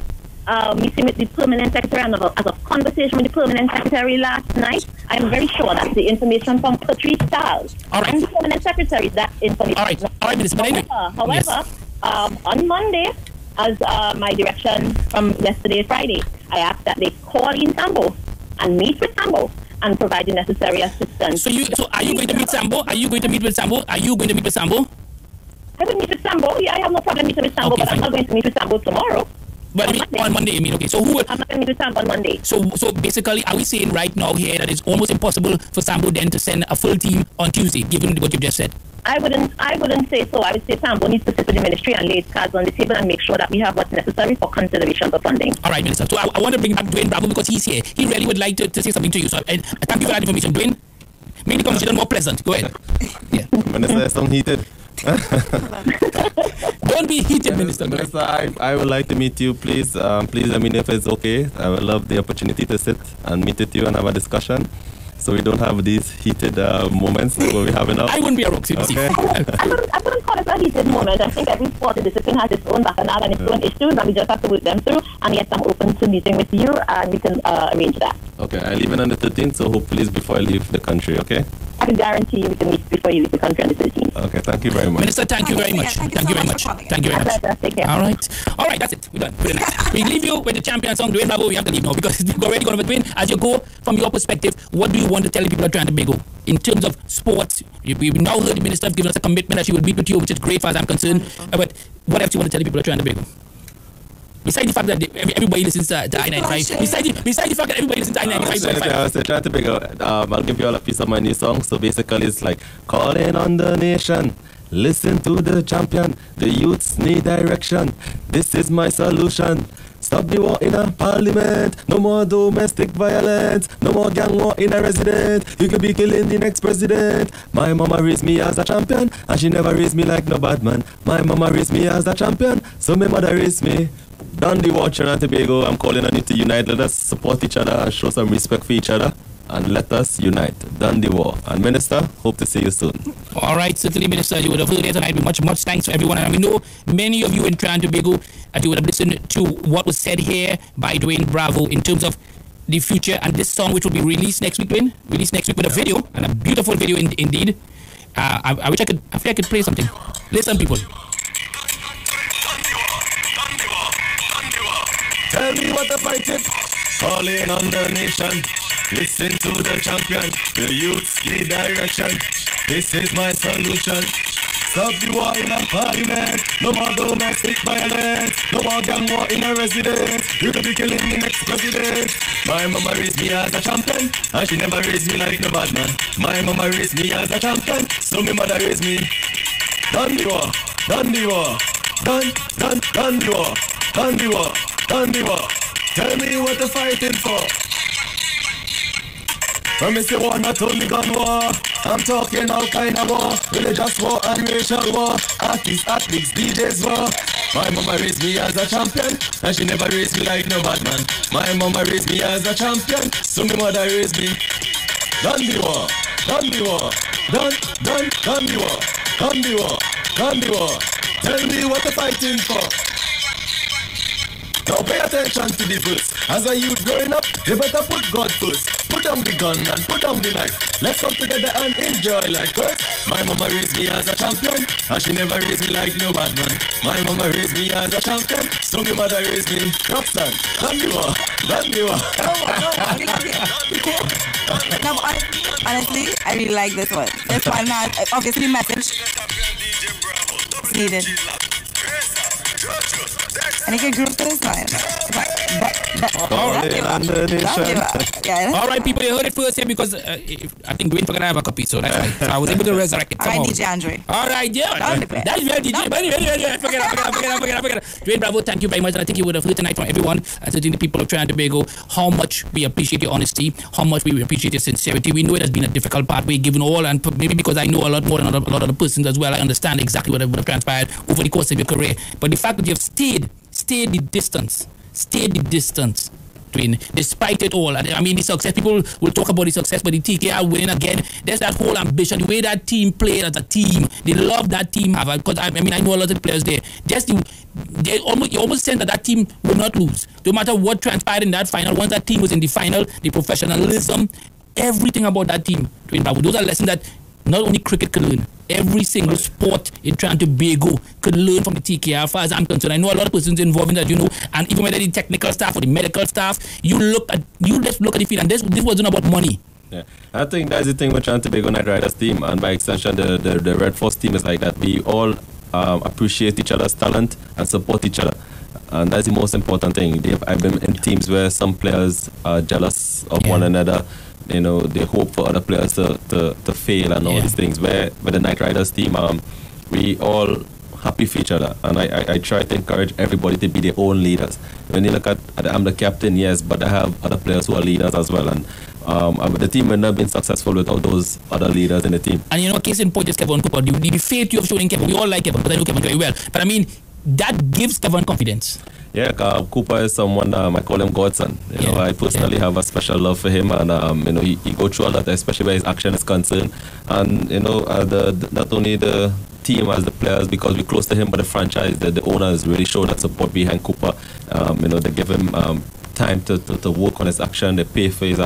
meeting with the permanent secretary and as a conversation with the permanent secretary last night, I am very sure that the information from Patrice Charles and the permanent secretary, that information. All right, Minister. However, on Monday, as my direction from yesterday, Friday, I asked that they call in Sambo and meet with Sambo and provide the necessary assistance. So are you going to meet Sambo? Are you going to meet with Sambo? I will meet with Sambo. Yeah, I have no problem meeting with Sambo, but I'm not going to meet with Sambo tomorrow. But on Monday, you mean? Okay. So who? I'm not going to meet with Sambo on Monday. So basically, are we saying right now here that it's almost impossible for Sambo then to send a full team on Tuesday, given what you just said? I wouldn't say so. I would say Sambo needs to sit with the ministry and lay its cards on the table and make sure that we have what's necessary for consideration for funding. All right, Minister. So I want to bring back Dwayne Bravo because he's here. He really would like to say something to you. So I thank you for that information, Dwayne. Make the conversation more pleasant. Go ahead. Yeah. Minister, some heated. Don't be heated, Minister. Minister, I would like to meet you, please. Please, I mean, if it's okay, I would love the opportunity to sit and meet with you and have a discussion, so we don't have these heated moments that we're having now. I wouldn't be a rock, okay. I wouldn't call it a heated moment. I think every sport discipline has its own bacchanal and its own issues, and we just have to work them through. And yes, I'm open to meeting with you, and we can arrange that. Okay, I leave on the 13th, so hopefully it's before I leave the country, okay? I can guarantee you we can meet before you leave the country on the 13th. Okay, thank you very much. Minister, thank you very much. Thank you very much. Take care. All right, that's it. We're done. Good night. We leave you with the champion song, Dwayne Bravo. We have to leave now because we've already gone over Dwayne. As you go, from your perspective, what do you want to tell the people at Trinidad and Tobago in terms of sports? We've now heard the minister have given us a commitment that she will meet with you, which is great as far as I'm concerned. But what else do you want to tell the people at Trinidad and Tobago? Besides the fact that everybody listens to I95. Besides the fact that everybody listens to I95. I was trying to figure out, I'll give you all a piece of my new song. So basically it's like, calling on the nation, listen to the champion, the youths need direction, this is my solution. Stop the war in a parliament. No more domestic violence. No more gang war in a resident. You could be killing the next president. My mama raised me as a champion, and she never raised me like no bad man. My mama raised me as a champion, so my mother raised me. Done the war, Trinidad and Tobago. I'm calling on you to unite. Let us support each other and show some respect for each other. And let us unite. Done the war. And Minister, hope to see you soon. All right, certainly, Minister, you would have heard it tonight. Much thanks to everyone. And we know many of you in Trinidad and Tobago that you would have listened to what was said here by Dwayne Bravo in terms of the future and this song, which will be released next week, Dwayne. Released next week with a video, and a beautiful video indeed. I wish I could play something. Listen, people. Tell me what the fight is. Calling on the nation. Listen to the champion. The youth's the direction. This is my solution. Stop the war in a parliament. No more domestic violence. No more gang war in a residence. You could be killing the next president. My mama raised me as a champion, and she never raised me like no bad man. My mama raised me as a champion, so my mother raised me. Done the war. Done the war. Done the war. Done the war. Done the war. Tell me what they're fighting for. From Mr. War, not only gun war. I'm talking all kind of war. Religious war and racial war. Artists, athletes, DJs war. My mama raised me as a champion, and she never raised me like no bad man. My mama raised me as a champion, so my mother raised me. Done the war. Done the war. Done the war. Done the war. Done the war. Tell me what they're fighting for. Now pay attention to the verse. As a youth growing up, you better put God first. Put down the gun and put down the knife. Let's come together and enjoy life first. My mama raised me as a champion, and she never raised me like no bad man. My mama raised me as a champion, so my mother raised me. Rockstar, done the war, done the war. No, honestly, I really like this one. This one has obviously message is needed. And you can group this one. All right, people, you heard it first here because I think Dwayne forgot to have a copy, so that's right. So I was able to resurrect it. All right, DJ Andre. All right, yeah. That's very DJ. Forget it. Dwayne Bravo, thank you very much. And I think you would have heard tonight from everyone, certainly the people of Trinidad and Tobago, how much we appreciate your honesty, how much we appreciate your sincerity. We know it has been a difficult pathway given all, and maybe because I know a lot more than a lot of the persons as well, I understand exactly what have transpired over the course of your career. But the fact that you've stayed the distance, Dwayne, despite it all. I mean, the success, people will talk about the success, but the TKR winning again, there's that whole ambition, the way that team played as a team, the love that team have, because I mean, I know a lot of players there, you almost sense that team will not lose, no matter what transpired in that final. Once that team was in the final, the professionalism, everything about that team, Dwayne Bravo, those are lessons that not only cricket could learn, every single sport in Trinidad and Tobago could learn from the TKR. As far as I'm concerned, I know a lot of persons involved in that, and even whether the technical staff or the medical staff, you just look at the field, and this wasn't about money. Yeah, I think that's the thing with Trinidad and Tobago Night Riders team, and by extension the Red Force team is like that. We all appreciate each other's talent and support each other, and that's the most important thing. I've been in teams where some players are jealous of one another. They hope for other players to fail and all these things. Where with the Night Riders team, we all happy for each other, and I try to encourage everybody to be their own leaders. When you look at I'm the captain, yes, but I have other players who are leaders as well, and the team would not have been successful without those other leaders in the team. And case in point is Kevin Cooper. The faith you have shown in Kevin, we all like Kevin, but I know Kevin very well. But I mean, that gives Kevin confidence. Yeah, Cooper is someone, I call him Godson. I personally have a special love for him, and he go through a lot, especially where his action is concerned. And not only the team as the players, because we're close to him, but the franchise, the owners really show that support behind Cooper. They give him time to work on his action. They pay for his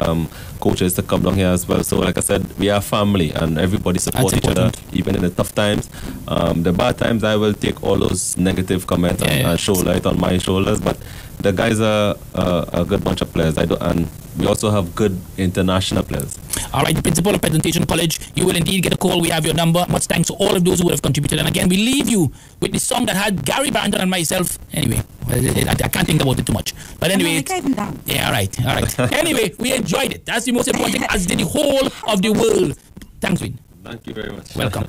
coaches to come down here as well. So like I said, we are family, and everybody supports each other, even in the tough times. The bad times, I will take all those negative comments and show light on my shoulders, but the guys are a good bunch of players. And we also have good international players. All right, the principal of Presentation College, you will indeed get a call. We have your number. Much thanks to all of those who have contributed. And again, we leave you with the song that had Gary Barrington and myself. Anyway, I can't think about it too much. But anyway, all right. Anyway, we enjoyed it. That's the most important thing, as did the whole of the world. Thanks, Win. Thank you very much. Welcome.